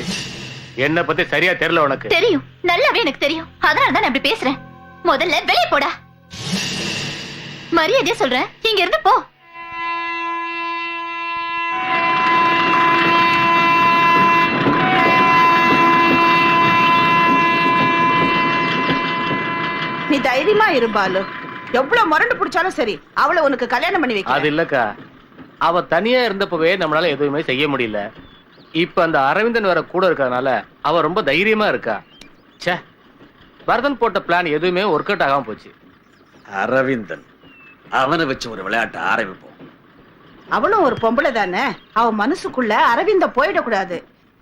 என்ன பத்தி சரியா தெரியல உனக்கு? தெரியும், நல்லாவே எனக்கு தெரியும். அதனாலதான் நான் அப்படி பேசுறேன். முதல்ல வெளியே போடா. மரியாதையா சொல்றேன், இங்க இருந்து போ. நீ தைரியமா இரு பாலு. எவ்வளவு முரண்டு பிடிச்சாலும் சரி, அவளை உனக்கு கல்யாணம் பண்ணி வைக்க. அது இல்லக்கா, அவ தனியா இருந்தப்பவே நம்மளால எதுவுமே செய்ய முடியல. இப்ப அந்த அரவிந்தன் வேற கூட இருக்கறனால அவ ரொம்ப தைரியமா இருக்கா. ச்சே, பரதன் போட்ட பிளான் எதுவுமே ஒர்க் அவுட் ஆகாம போச்சு. அரவிந்தன், அவனை வச்சு ஒரு விளையாட்டை ஆரம்பிப்போம். அவளும் ஒரு பொம்பளை தானே, அவ மனசுக்குள்ள அரவிந்த போயிடக்கூடாது.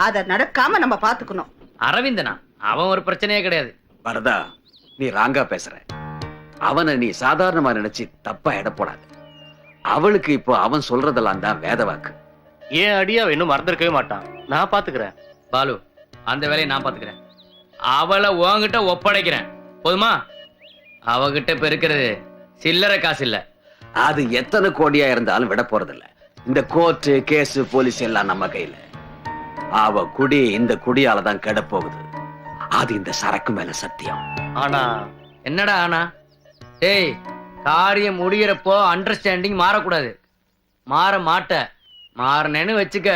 அத நடக்காம நம்ம பாத்துக்கணும். அரவிந்தனா? அவன் ஒரு பிரச்சனையே கிடையாது. பரதா, நீ ராங்கா பேசுற. அவனை நீ சாதாரணமா நினைச்சு தப்பா எடை போடாது. அவளுக்கு இப்போ அவன் சொல்றதெல்லாம் தான் வேத வாக்கு. ஏன் அடியா இன்னும் மறந்துருக்கவே மாட்டான். நான் பாத்துக்கிறேன். பாலு, அந்த வேலையை நான் பாத்துக்கிறேன். அவளை உன்கிட்ட ஒப்படைக்கிறேன். போதுமா? அவகிட்ட இப்ப இருக்கிறது சில்லறை காசு இல்ல. அது எத்தனை கோடியா இருந்தாலும் விட போறதில்ல. இந்த கோர்ட்டு கேஸ் போலீஸ் எல்லாம் நம்ம கையில. அவ குடி இந்த குடியால தான் கெட போகுது. அது இந்த சரக்கு மேல சத்தியம். ஆனா என்னடா ஆனா? டேய், காரியம் முடியறப்போ அண்டர்ஸ்டாண்டிங் மாறக்கூடாது. மாற மாட்ட. மாறனேன்னு வச்சுக்க.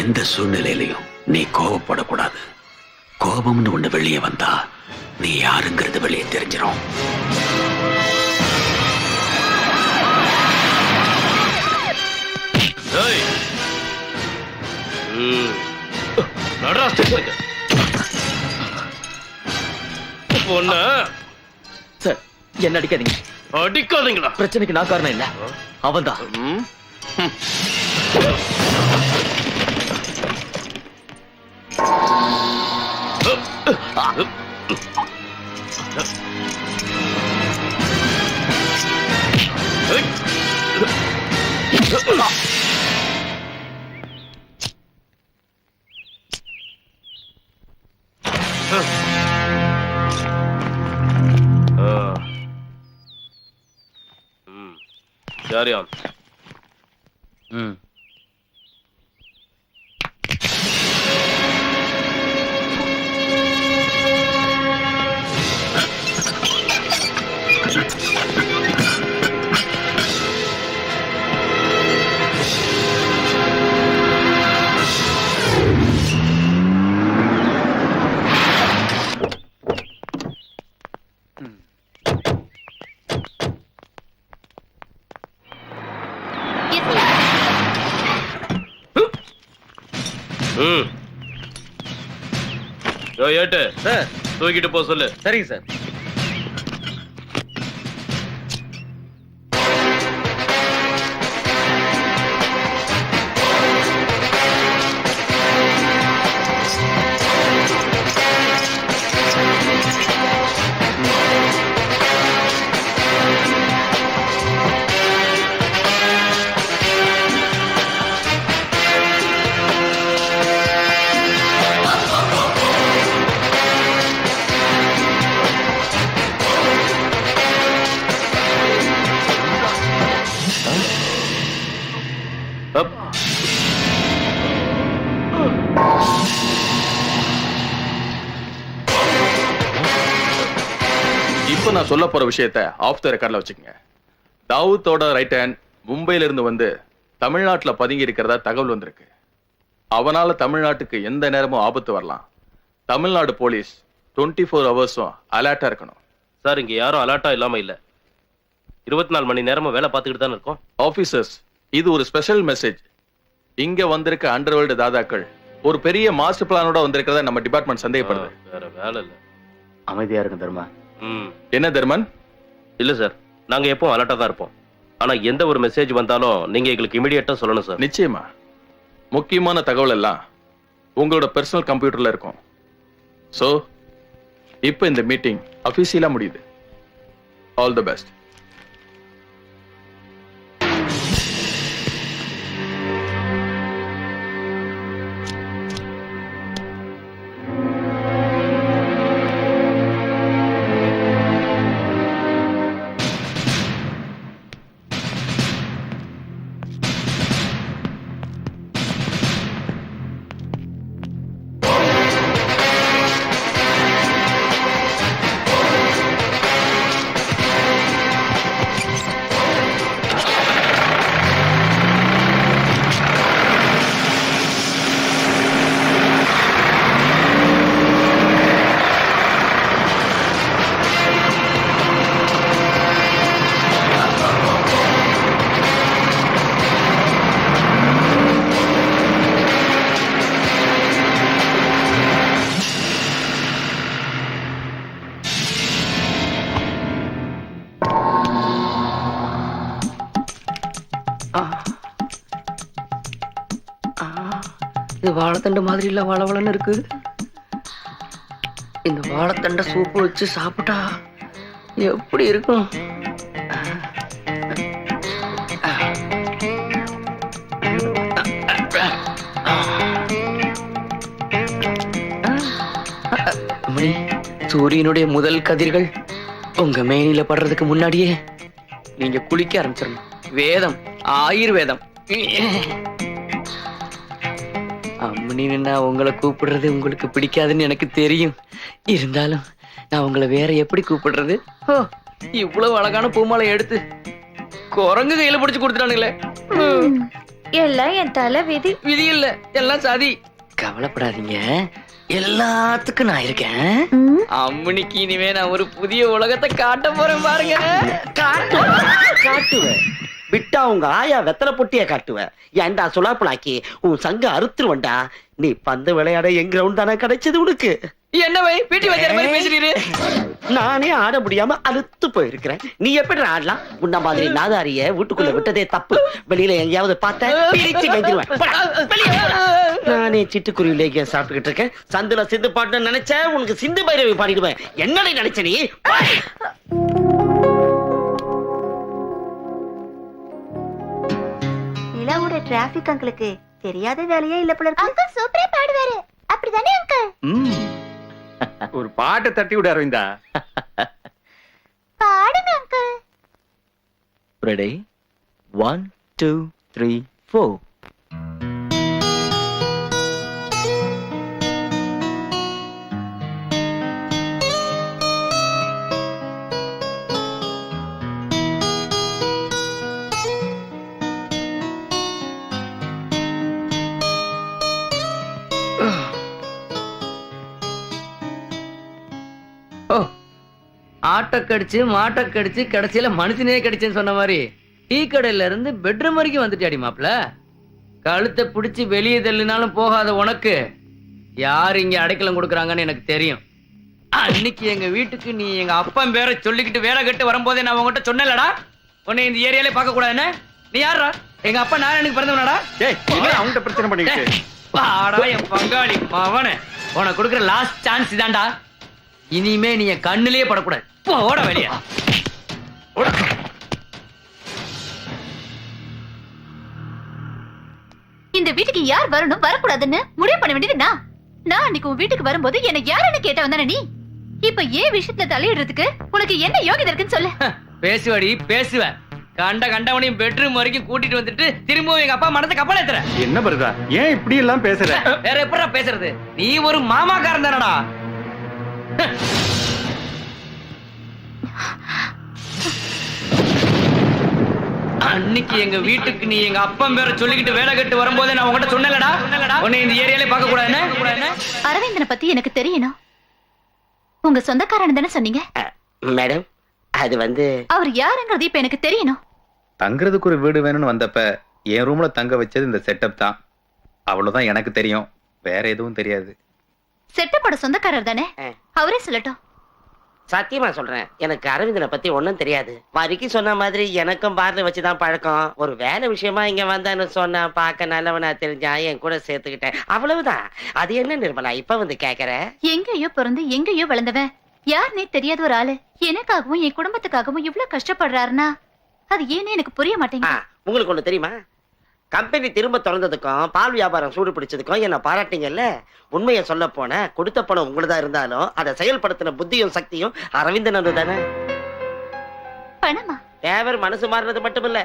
எந்த சூழ்நிலையிலையும் நீ கோபப்படக்கூடாது. கோபம்னு ஒண்ணு வெளியே வந்தா நீ யாருங்கிறது வெளியே தெரிஞ்சிடும். சார், என்ன அடிக்காதீங்க. அடிக்காதீங்களா? பிரச்சனைக்கு நான் காரணம் இல்ல, அவன்தான். Carry on. ஏட்டு சார், தூக்கிட்டு போ சொல்லு. சரிங்க சார். இப்ப நான் சொல்ல போற விஷயத்த ஆஃப் த ரெக்கார்ட்ல வச்சுக்கோங்க. தாவூத்தோட ரைட் ஹேண்ட் மும்பையில இருந்து வந்து தமிழ்நாட்டுல பதுங்கி இருக்கிறதா தகவல் வந்திருக்கு. அவனால தமிழ்நாட்டுக்கு எந்த நேரமும் ஆபத்து வரலாம். தமிழ்நாடு போலீஸ் 24 ஹவர்ஸும் அலர்ட்டா இருக்கணும். சார், இங்க யாரும் அலர்ட்டா இல்லாம இல்ல. 24 மணி நேரமும் வேலை பார்த்துக்கிட்டு தான் இருக்கோம். ஆபீசர்ஸ், இது ஒரு ஸ்பெஷல் மெசேஜ். இங்க வந்திருக்க அண்டர்வேல்டு தாதாக்கள் ஒரு பெரிய மாஸ்டர் பிளானோட வந்திருக்கிறதா நம்ம டிபார்ட்மெண்ட் சந்தேகப்படுது. வேற வேலை இல்ல. அமைதியா இருக்கு தர்மா. என்ன தர்மன்? இல்ல சார், நாங்க எப்பவும் அலர்ட்டா தான் இருப்போம். ஆனா எந்த ஒரு மெசேஜ் வந்தாலும் நீங்க எங்களுக்கு இமிடியேட்டா சொல்லணும் சார். நிச்சயமா. முக்கியமான தகவல் எல்லாம் உங்களோட பர்சனல் கம்ப்யூட்டர்ல இருக்கும். சோ இப்போ இந்த மீட்டிங் அபிஷியலா முடியுது. All the best. இது வாழைத்தண்டு மாதிரி இல்ல வளவளன்னு இருக்கு. இந்த வாழைத்தண்டை சூப்பு வச்சு சாப்பிட்டா எப்படி இருக்கும்? சூரியனுடைய முதல் கதிர்கள் உங்க மேனில படுறதுக்கு முன்னாடியே நீங்க குளிக்க ஆரம்பிச்சிடணும். வேதம், ஆயுர்வேதம். அம்மனின்னு நான் உங்களை கூப்பிடுறது உங்களுக்கு பிடிக்காதுன்னு எனக்கு தெரியும். இருந்தாலும் நான் உங்களை வேற எப்படி கூப்பிடுறது? ஓ, இவ்வளவு அழகான பூமாலை எடுத்து குரங்கு கையில பிடிச்சு கொடுத்துட்டானுங்களே. எல்லாம் என் தலை விதி. விதி இல்ல, எல்லாம் சதி. கவலைப்படாதீங்க, எல்லாத்துக்கும் நான் இருக்கேன். அம்மனிக்கு இனிமே நான் ஒரு புதிய உலகத்தை காட்ட போறேன் பாருங்க. காட்டுவேன். விட்டா உங்க ஆயா வெத்தலை பொட்டிய காட்டுவேன். ஏன்டா சுலாப்பலாக்கி உன் சங்க அறுத்துருவண்டா. நீ பந்து விளையாட என் கிரவுண்ட் தானே கிடைச்சது உனக்கு. என்ன வை பீட்டி வைக்கிற மாதிரி பேசுறீரு? நானே ஆட முடியாம அழுத்து போயிருக்கிறேன். நீ எப்படி ஆடலாம்? உன்ன மாதிரி நாதாரிய வீட்டுக்குள்ள விட்டதே தப்பு. வெளியில எங்கேயாவது பார்த்த பிரிச்சு வெந்துருவேன். நானே சிட்டுக்குருவிலேயே சாப்பிட்டுக்கிட்டு இருக்கேன். சந்துல சிந்து பாட்டு நினைச்ச உனக்கு சிந்து பைரவி பாடிடுவேன். என்னடா நினைச்ச நீ? நிலாவோட டிராபிக் அங்கிளுக்கு தெரியாத வேலையே இல்ல போல இருக்கு. அங்கிள் சூப்பரா பாடுவாரு. அப்படிதானே அங்கிள்? ஒரு பாட்டை தட்டி விட அரவிந்தா. பாடுங்க அங்கிள். ரெடி? 1 2 3 4. ஆட்டை கடிச்சு மாட்டை கடிச்சு கடைசியில மனுஷனே கடிச்சேன்னு சொன்ன மாதிரி டீ கடையில இருந்து பெட்ரூம் வரைக்கும் வந்துட்டாடி மாப்ள. கழுத்தை பிடிச்சி வெளியே தள்ளினாலும் போகாத உனக்கு யார் இங்க அடைக்கலம் கொடுக்குறாங்கன்னு எனக்கு தெரியும். அன்னைக்கு எங்க வீட்டுக்கு நீ எங்க அப்பா பேரை சொல்லிக்கிட்டு வேலை கட்டு வரும்போதே நான் உங்ககிட்ட சொன்னேன்லடா, உன்னை இந்த ஏரியாலே பார்க்க கூடாதுன்னு. நீ யாரா? எங்க அப்பா நான் எனக்கு பிறந்தவனடா? அவன்கிட்ட பிரச்சனை பண்ணிக்கிட்டு வாடா என் பங்காளி மவனே, உனக்கு கொடுக்குற லாஸ்ட் சான்ஸ் இதான்டா. இனிமே நீ என் கண்ணிலேயே படக்கூடாது. போட வெளிய. இந்த வீட்டுக்கு யார் வரணும் வரக்கூடாதுன்னு முடிவு பண்ண வேண்டியது நான் அன்னைக்கு உன் வீட்டுக்கு வரும்போது என்ன யாருன்னு கேட்ட வந்தானே நீ. இப்ப ஏன் விஷயத்துல தலையிடுறதுக்கு உனக்கு என்ன யோகிதை இருக்குன்னு சொல்லு. பேசுவடி பேசுவ. கண்டவனையும் பெட்ரூம் வரைக்கும் கூட்டிட்டு வந்துட்டு திரும்பவும் எங்க அப்பா மனத்தை கப்பல் ஏத்துற. என்ன வருதா? ஏன் இப்படி எல்லாம் பேசுற? வேற எப்படா பேசுறது? நீ ஒரு மாமாக்காரன் தானடா. அன்னைக்கு எங்க வீட்டுக்கு நீ எங்க அப்பா பேரை சொல்லிக்கிட்டு வேலை கட்டு வரும்போதே நான் உங்ககிட்ட சொன்னேன்லடா, உன்னை இந்த ஏரியாலே பார்க்க கூடாதுன்னு. அரவிந்தனை பத்தி எனக்கு தெரியணும். உங்க சொந்தக்காரன் தானே சொன்னீங்க? மேடம், அது வந்து அவர் யாருங்கிறது இப்ப எனக்கு தெரியணும். தங்குறதுக்கு ஒரு வீடு வேணும்னு வந்தப்ப என் ரூம்ல தங்க வச்சது இந்த செட்டப் தான். அவ்வளவுதான் எனக்கு தெரியும், வேற எதுவும் தெரியாது. செட்டப்போட சொந்தக்காரர் தானே, அவரே சொல்லட்டும். சத்தியமா சொல்றேன், எனக்கு அரவிந்தனை பத்தி ஒன்னும் தெரியாது. வரிக்கு சொன்ன மாதிரி எனக்கும் பார்ல வச்சுதான் பழக்கம். ஒரு வேலை விஷயமா இங்க வந்தான்னு சொன்னா பார்க்க நல்லவனா தெரிஞ்சா என் கூட சேர்த்துக்கிட்டேன், அவ்வளவுதான். அது என்ன நிர்மலா இப்ப வந்து கேக்குற? எங்கேயோ பிறந்து எங்கேயோ வளர்ந்தவன் யாருன்னே தெரியாத ஒரு ஆளு எனக்காகவும் என் குடும்பத்துக்காகவும் இவ்வளவு கஷ்டப்படுறாருன்னா அது ஏன்னு எனக்கு புரிய மாட்டேங்குது. உங்களுக்கு ஒண்ணு தெரியுமா? கம்பெனி திரும்ப திறந்ததுக்கும் பால் வியாபாரம் சூடு பிடிச்சதுக்கும் என்ன பாராட்டிங்கல்ல. உண்மையை சொல்ல போன கொடுத்த பணம் உங்களதா இருந்தாலும் அதை செயல்படுத்தின புத்தியும் சக்தியும் அரவிந்தன் தானே. பணமா? தேவர் மனசு மாறினது மட்டும் இல்ல,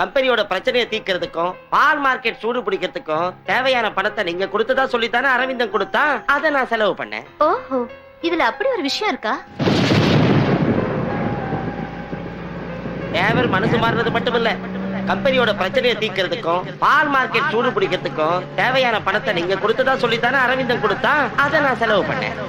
கம்பெனியோட பிரச்சனையை தீர்க்கிறதுக்கும் பால் மார்க்கெட் சூடு பிடிக்கிறதுக்கும் தேவையான பணத்தை நீங்க கொடுத்ததா சொல்லித்தானே அரவிந்தன் கொடுத்தா. அதை நான் செலவு பண்ணேன். ஓஹோ, இதுல அப்படி ஒரு விஷயம் இருக்கா? தேவர் மனசு மாறினது மட்டும் இல்ல, கம்பெனியோட பிரச்சனையை தீர்க்கிறதுக்கும் பால் மார்க்கெட் சூடு பிடிக்கிறதுக்கும் தேவையான பணத்தை நீங்க கொடுத்ததா சொல்லித்தானே அரவிந்தன் கொடுத்தா. அதை நான் செலவு பண்ணேன்.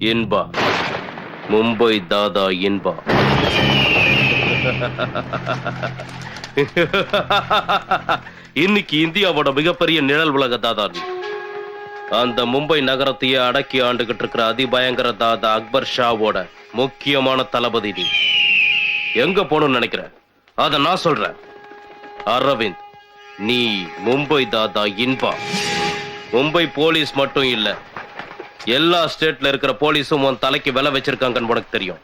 இன்பா, மும்பை தாதா இன்பா. இன்னைக்கு இந்தியாவோட மிகப்பெரிய நிழல் உலக தாதா நீ. அந்த மும்பை நகரத்தையே அடக்கி ஆண்டுகிட்டு இருக்கிற அதிபயங்கர தாதா அக்பர் ஷாவோட முக்கியமான தளபதி நீ. எங்க போகணும்னு நினைக்கிற? அத நான் சொல்றேன். அரவிந்த், நீ மும்பை தாதா இன்பா. மும்பை போலீஸ் மட்டும் இல்ல, எல்லா ஸ்டேட்ல இருக்கிற போலீஸும் உன் தலைக்கு விலை வச்சிருக்காங்கன்னு உனக்கு தெரியும்.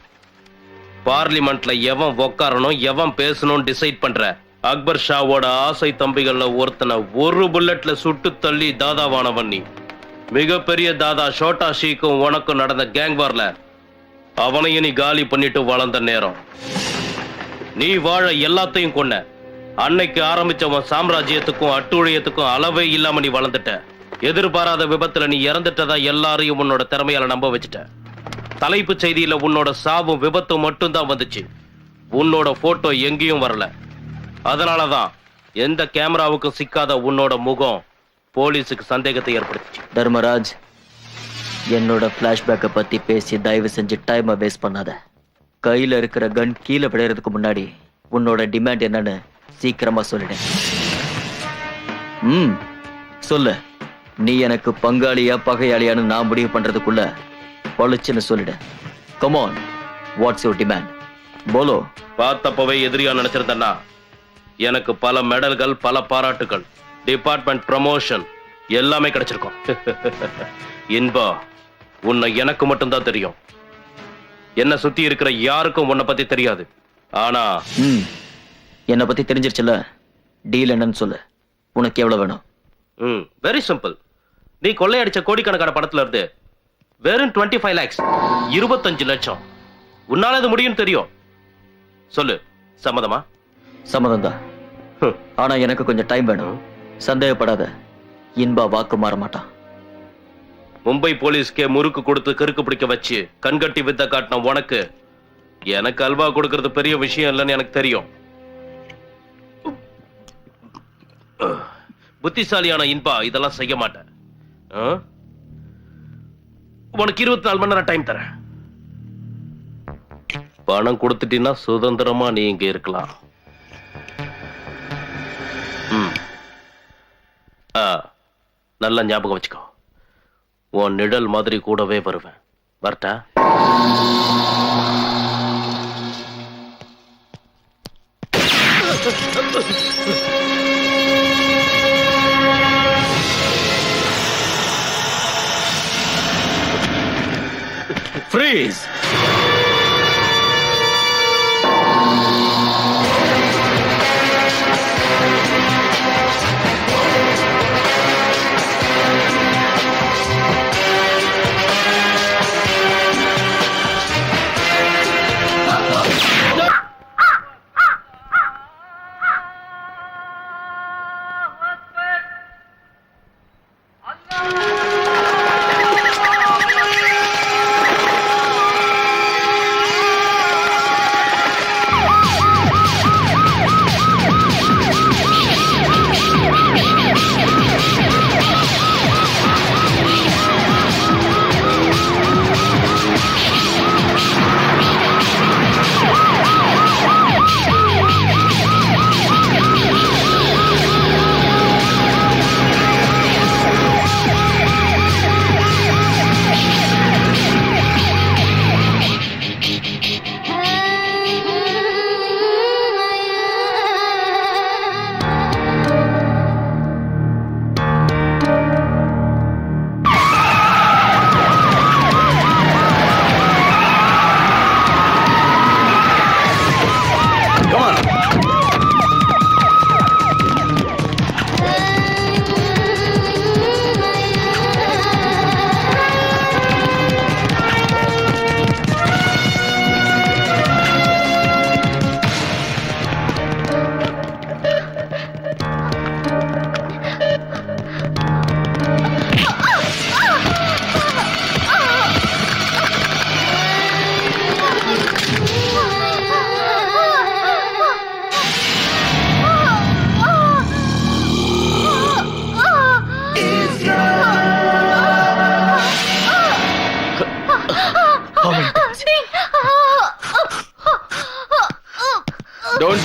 பார்லிமெண்ட்ல எவன் உக்காரணும் எவன் பேசணும் டிசைட் பண்ற அக்பர் ஷாவோட ஆசை தம்பிகள்ல ஒருத்தனை ஒரு புல்லட்ல சுட்டு தள்ளி தாதாவானவன் நீ. மிகப்பெரிய தாதா ஷோட்டா ஷீக்கும் உனக்கும் நடந்த கேங் வார்ல அவனையும் நீ காலி பண்ணிட்டு வளர்ந்த நேரம். நீ வாழ எல்லாத்தையும் கொன்ன. அன்னைக்கு ஆரம்பிச்சவன் சாம்ராஜ்யத்துக்கும் அட்டூழியத்துக்கும் அளவே இல்லாம நீ வளர்ந்துட்ட. எதிர்பாராத விபத்துல நீ இறந்துட்டதா எல்லாரையும் உன்னோட திறமையால நம்ப வச்சுட்ட. தலைப்பு செய்தியில உன்னோட சாவும் விபத்தும் மட்டும்தான் வந்துச்சு. உன்னோட போட்டோ எங்கேயும் வரல. அதனாலதான் எந்த கேமராவுக்கும் சிக்காத உன்னோட முகம் போலீஸுக்கு சந்தேகத்தை ஏற்படுத்துச்சு. தர்மராஜ், என்னோட பிளாஷ்பேக்கை பத்தி பேசி தயவு செஞ்சு டைமை வேஸ்ட் பண்ணாத. கையில இருக்கிற கன் கீழே விளையறதுக்கு முன்னாடி உன்னோட டிமாண்ட் என்னன்னு சீக்கிரமா சொல்லிடு. சொல்லு. நீ எனக்கு பங்காளியா பகையாளியான்னு நான் முடிவு பண்றதுக்குள்ள பளிச்சுன்னு சொல்லிடு. Come on, what's your demand? போலோ. பார்த்தப்பவே எதிரியா நினைச்சிருந்தா எனக்கு பல மெடல்கள், பல பாராட்டுகள், டிபார்ட்மெண்ட் ப்ரமோஷன் எல்லாமே கிடைச்சிருக்கும். இன்பா, உன்னை எனக்கு மட்டும்தான் தெரியும். என்ன சுத்தி இருக்கிற யாருக்கும் உன்னை பத்தி தெரியாது. ஆனா என்னை பத்தி தெரிஞ்சிருச்சுல, டீல் என்னன்னு சொல்லு. உனக்கு எவ்வளவு வேணும்? Very simple. நீ கொள்ளையடிச்ச கோடிக்கணக்கான பணத்துல இருந்து வெறும் 25 lakhs, 25 லட்சம். உன்னால இது முடியும் தெரியும். சொல்லு, சம்மதமா? சம்மதம் தான். ஆனா எனக்கு கொஞ்சம் டைம் வேணும். சந்தேகப்படாத, இன்பா வாக்கு மாற மாட்டான். மும்பை போலீஸ்க்கே முறுக்கு கொடுத்து கிறுக்கு பிடிக்க வச்சு கண்கட்டி வித்த காட்டின உனக்கு எனக்கு அல்வா கொடுக்கறது பெரிய விஷயம் இல்லைன்னு எனக்கு தெரியும். புத்திசாலியான இன்பா இதெல்லாம் செய்ய மாட்டேன். உனக்கு 24 மணி நேரம் டைம் தரேன். பணம் கொடுத்துட்டீங்கன்னா சுதந்திரமா நீ இங்க இருக்கலாம். நல்லா ஞாபகம் வச்சுக்கோ. உன் நிழல் மாதிரி கூடவே வருவேன். வரட்டா? Freeze!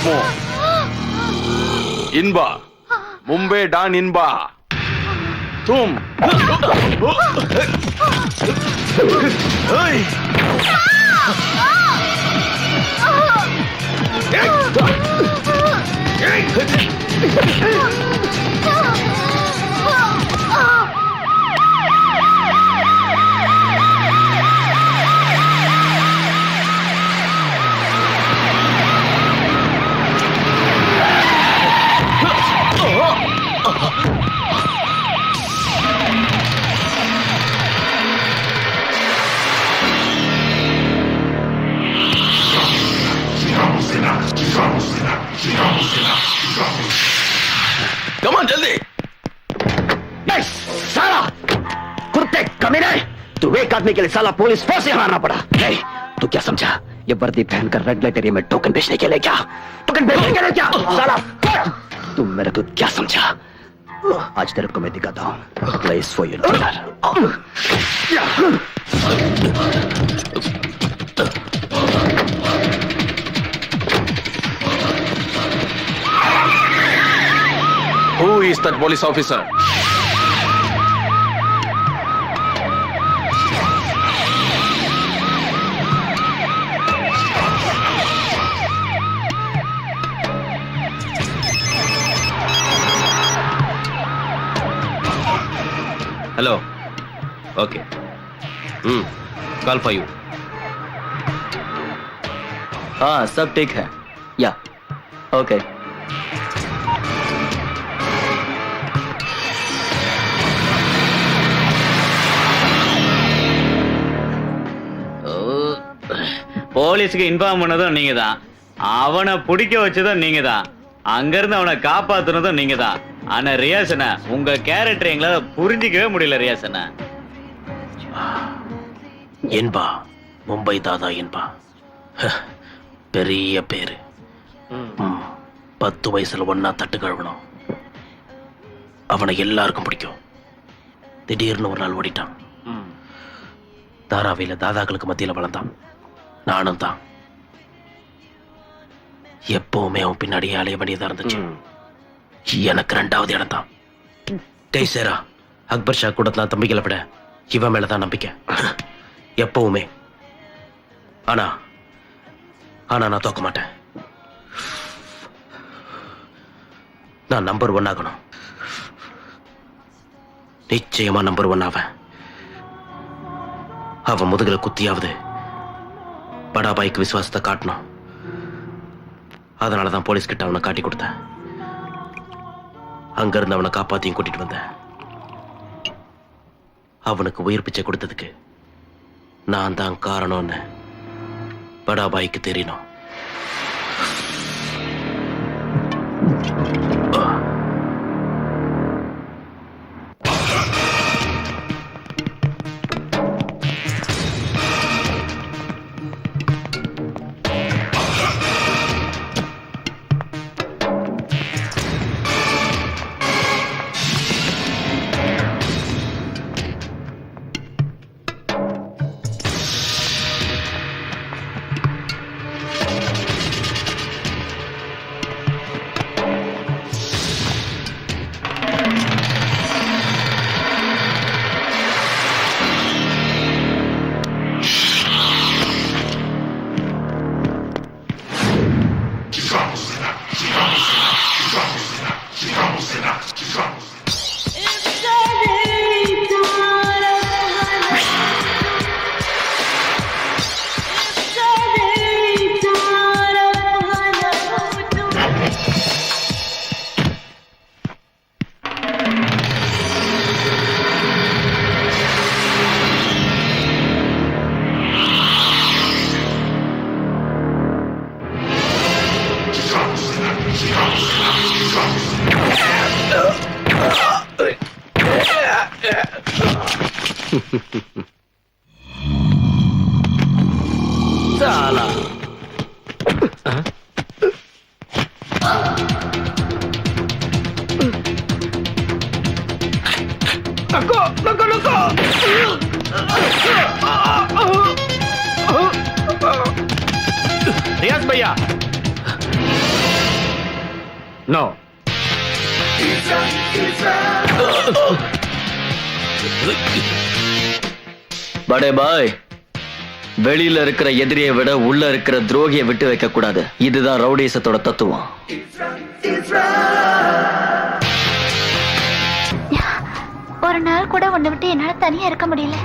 மோ இன்பா மும்பை டான் இன்பா தும் कमान जल्दी साला कुत्ते कमीने तू एक आदमी के लिए साला पुलिस फोर्स यहाँ आना पड़ा तू क्या समझा ये वर्दी पहनकर रेड लाइट एरिया में टोकन बेचने के लिए क्या टोकन बेचने के लिए क्या साला तुम मेरे को क्या समझा आज तेरे को मैं दिखाता हूँ place for your dinner Who is that police officer? Hello. Okay. Call for you. हाँ सब ठीक है या ओके போலீஸுக்கு இன்ஃபார்ம் பண்ணதும் நீங்க தான் அவனை பிடிக்க வச்சதும் நீங்க தான் அங்க இருந்து அவனை காப்பாத்துனதும் நீங்க தான் ஆனா ரியாசனா உங்க கேரக்டர் எங்களால புரிஞ்சிக்கவே முடியல ரியாசனா என்பா மும்பை தாதா என்பா பெரிய பேரு 10 வயசுல ஒன்னா தட்டு கழுவணும் அவனை எல்லாருக்கும் பிடிக்கும் திடீர்னு ஒரு நாள் ஓடிட்டான் தாராவில தாதாக்களுக்கு மத்தியில வளர்ந்தான் நானும் தான் எப்பவுமே அவன் பின்னாடி அலைய வேண்டியதா இருந்துச்சு எனக்கு 2வது இடம் தான் கைசேரா அக்பர் ஷா கூட தம்பிகளை விட இவன் மேலதான் நம்பிக்கை எப்பவுமே ஆனா ஆனா நான் தோக்க மாட்டேன் நான் நம்பர் 1 ஆகணும் நிச்சயமா நம்பர் 1 ஆவேன் அவன் முதுகுல குத்தியாவது படாபாய்க்கு விசுவாசத்தை காட்டணும் அதனாலதான் போலீஸ் கிட்ட அவனை காட்டி கொடுத்தேன் அங்க இருந்து அவனை காப்பாத்தியும் கூட்டிட்டு வந்தேன் அவனுக்கு உயிர் பிச்சை கொடுத்ததுக்கு நான் தான் காரணம்னு படாபாய்க்கு தெரியணும் साला रियाज भैया நோ. படே பாய், வெளியில இருக்கிற எதிரியை விட உள்ள இருக்கிற துரோகியை விட்டு வைக்க கூடாது. இதுதான் ரவுடிசத்தோட தத்துவம். ஒரு நாள் கூட உன்னை விட்டு என்னால தனியா இருக்க முடியல.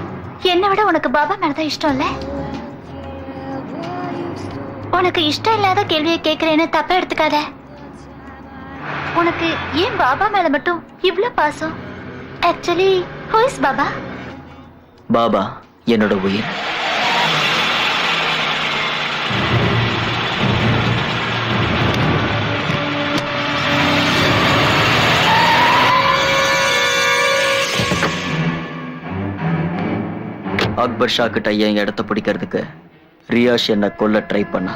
என்னை விட உனக்கு பாபா மேலதான் இஷ்டம் இல்ல? உனக்கு இஷ்டம் இல்லாத கேள்வியை கேட்கிறேன்னு தப்பா எடுத்துக்காத. உனக்கு ஏன் பாபா மேல மட்டும் இவ்ளோ பாசம்? Actually who is Baba? Baba என்னோட உயிர். அக்பர் ஷா கிட்ட என் இடத்த பிடிக்கிறதுக்கு ரியாஷ் என்ன கொல்ல ட்ரை பண்ணா.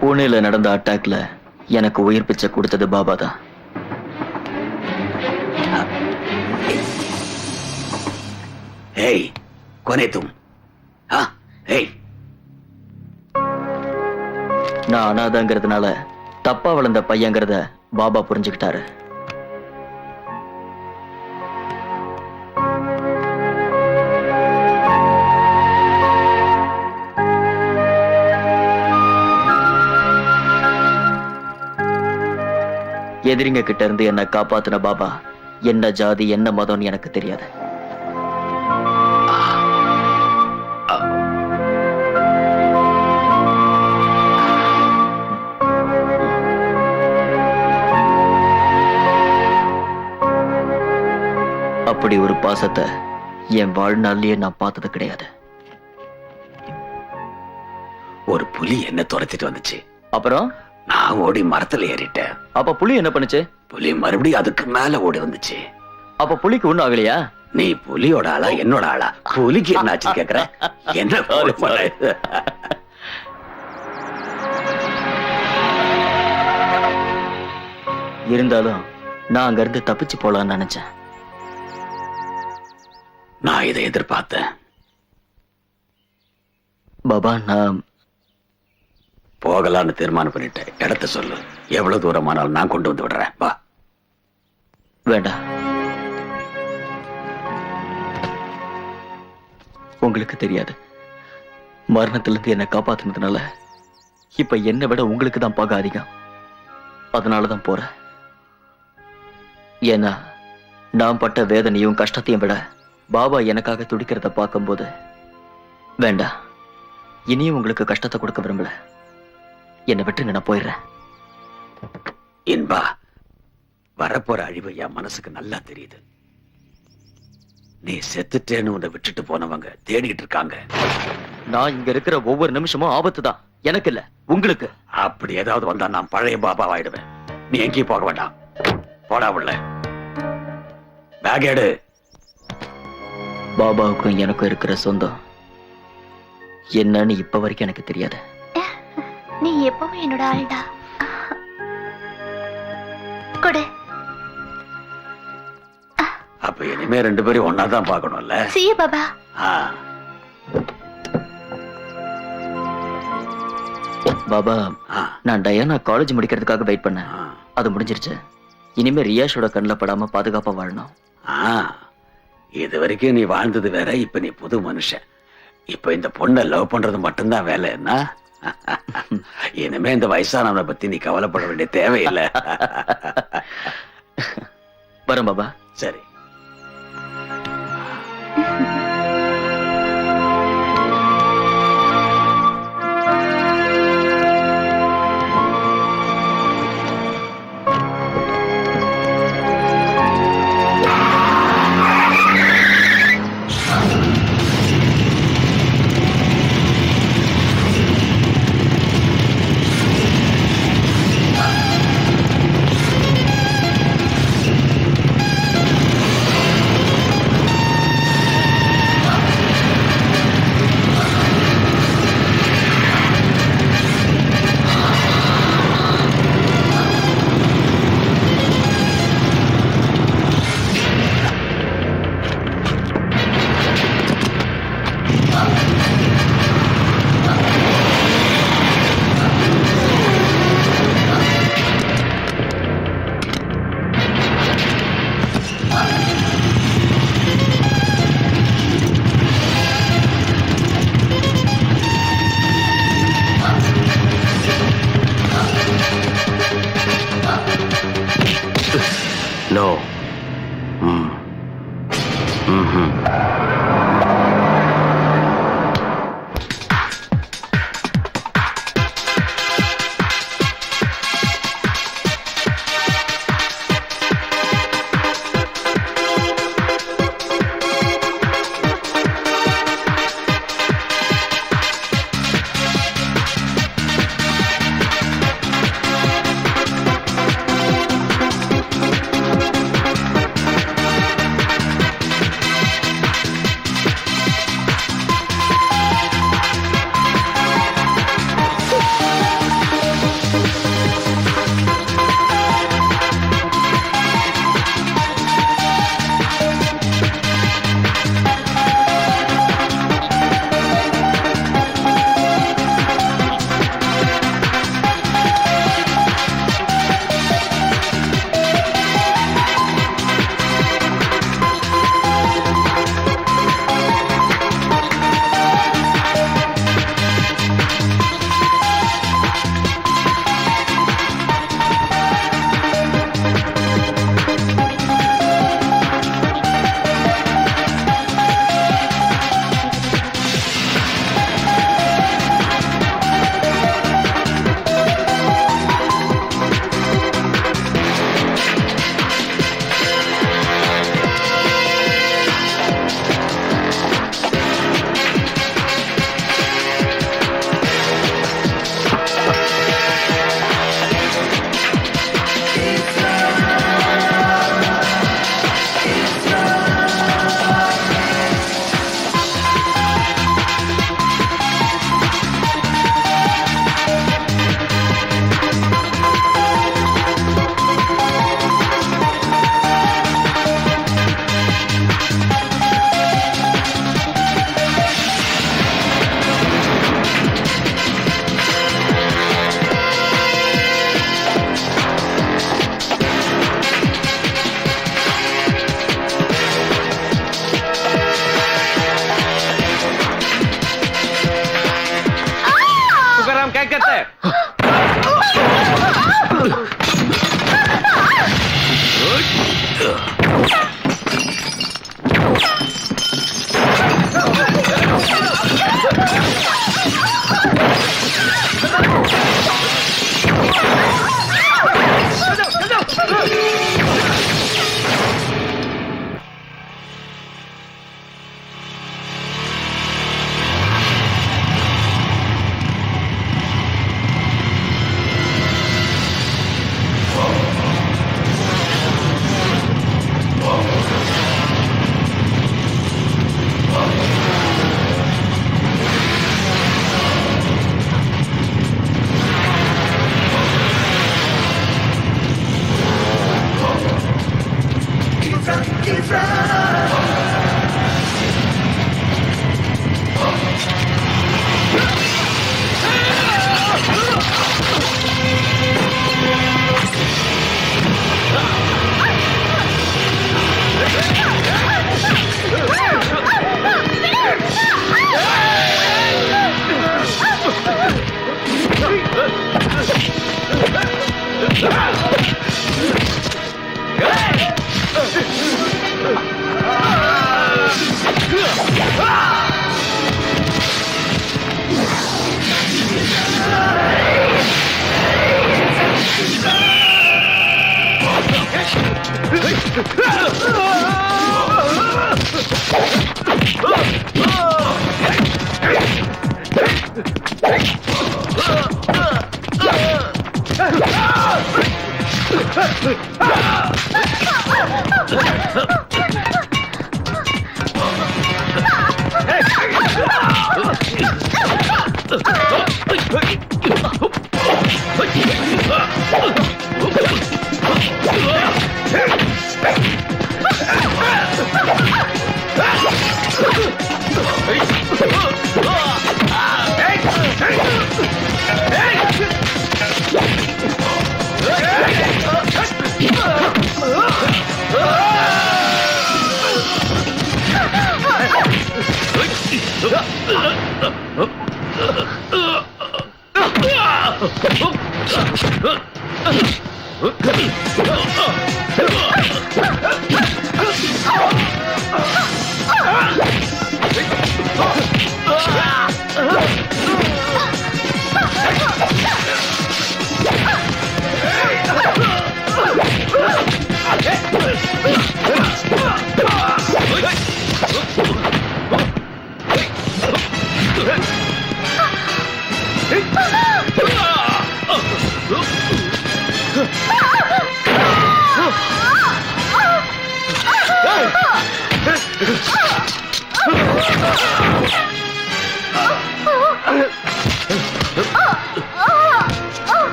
புனேல நடந்த அட்டாக்ல எனக்கு உயிர் பிச்சை கொடுத்தது பாபா தான். ஏய் கொனே தும். ஏய், நான் அனாதங்கிறதுனால தப்பா வளர்ந்த பையங்கிறத பாபா புரிஞ்சுக்கிட்டாரு. எதிரிங்க கிட்ட இருந்து என்ன காப்பாத்தின பாபா என்ன ஜாதி என்ன மதம்னு எனக்கு தெரியாது. அப்படி ஒரு பாசத்தை என் வாழ்நாள்லயே நான் பார்த்தது கிடையாது. ஒரு புலி என்ன துரத்திட்டு வந்துச்சு. அப்புறம் நான் ஓடி மரத்துல ஏறிட்டேன். அப்ப புலி என்ன பண்ணுச்சு? புலி மறுபடியும் அதுக்கு மேல ஓடி வந்துச்சு. அப்ப புலிக்கு ஒண்ணும் ஆகலையா? நீ புலியோட ஆளா என்னோட ஆளா? புலிக்கு என்னாச்சு கேக்குற? என்ன இருந்தாலும் நான் அங்க இருந்து தப்பிச்சு போலான்னு நினைச்சேன். நான் இதை எதிர்பார்த்தேன். பாபா நான் போகலான்னு தீர்மானம் பண்ணிட்டேன். இடத்த சொல்லு, எவ்வளவு தூரமானாலும் நான் கொண்டு வந்து விடுறேன். வா. வேண்டாம், உங்களுக்கு தெரியாது. மரணத்திலிருந்து என்னை காப்பாத்தினதுனால இப்ப என்னை விட உங்களுக்கு தான் பகை அதிகம். அதனாலதான் போறேன். ஏன்னா நான் பட்ட வேதனையும் கஷ்டத்தையும் விட பாபா எனக்காக துடிக்கிறத பார்க்கும்போது வேண்டாம், இனியும் உங்களுக்கு கஷ்டத்தை கொடுக்க விரும்பல. என்னை விட்டுருங்க, நான் போயிடுறேன். இன்பா, வரப்போற அழிவு என் மனசுக்கு நல்லா தெரியுது. நீ செத்துட்டேன்னு உன்னை விட்டுட்டு போனவங்க தேடிட்டு இருக்காங்க. நான் இங்க இருக்கிற ஒவ்வொரு நிமிஷமும் ஆபத்து தான், எனக்கு இல்ல உங்களுக்கு. அப்படி ஏதாவது வந்தா நான் பழைய பாபா ஆயிடுவேன். நீ எங்கேயும் போக வேண்டாம். போடா உள்ள. பேக் எடு. பாபாவுக்கும் எனக்கும் இருக்கிற சொந்தம் என்னன்னு இப்ப வரைக்கும் எனக்கு தெரியாது. நீ எப்பவும் என்னோட ஆள்டா. கொடு. அப்ப இனிமே ரெண்டு பேரும் ஒன்னாதான் பார்க்கணும்ல. See you, Baba. பாபா, நான் டயானா காலேஜ் முடிக்கிறதுக்காக வெயிட் பண்ணேன். அது முடிஞ்சிருச்சு. இனிமே ரியாஷோட கண்ணில் படாம பாதுகாப்பா வாழணும். இது வரைக்கும் நீ வாழ்ந்தது வேற, இப்ப நீ புது மனுஷன். இப்ப இந்த பொண்ணை லவ் பண்றது மட்டும்தான் வேலை. என்ன இனிமே இந்த வயசானவனை பத்தி நீ கவலைப்பட வேண்டிய தேவையில்லை. வரேன் பாபா. சரி. நோ.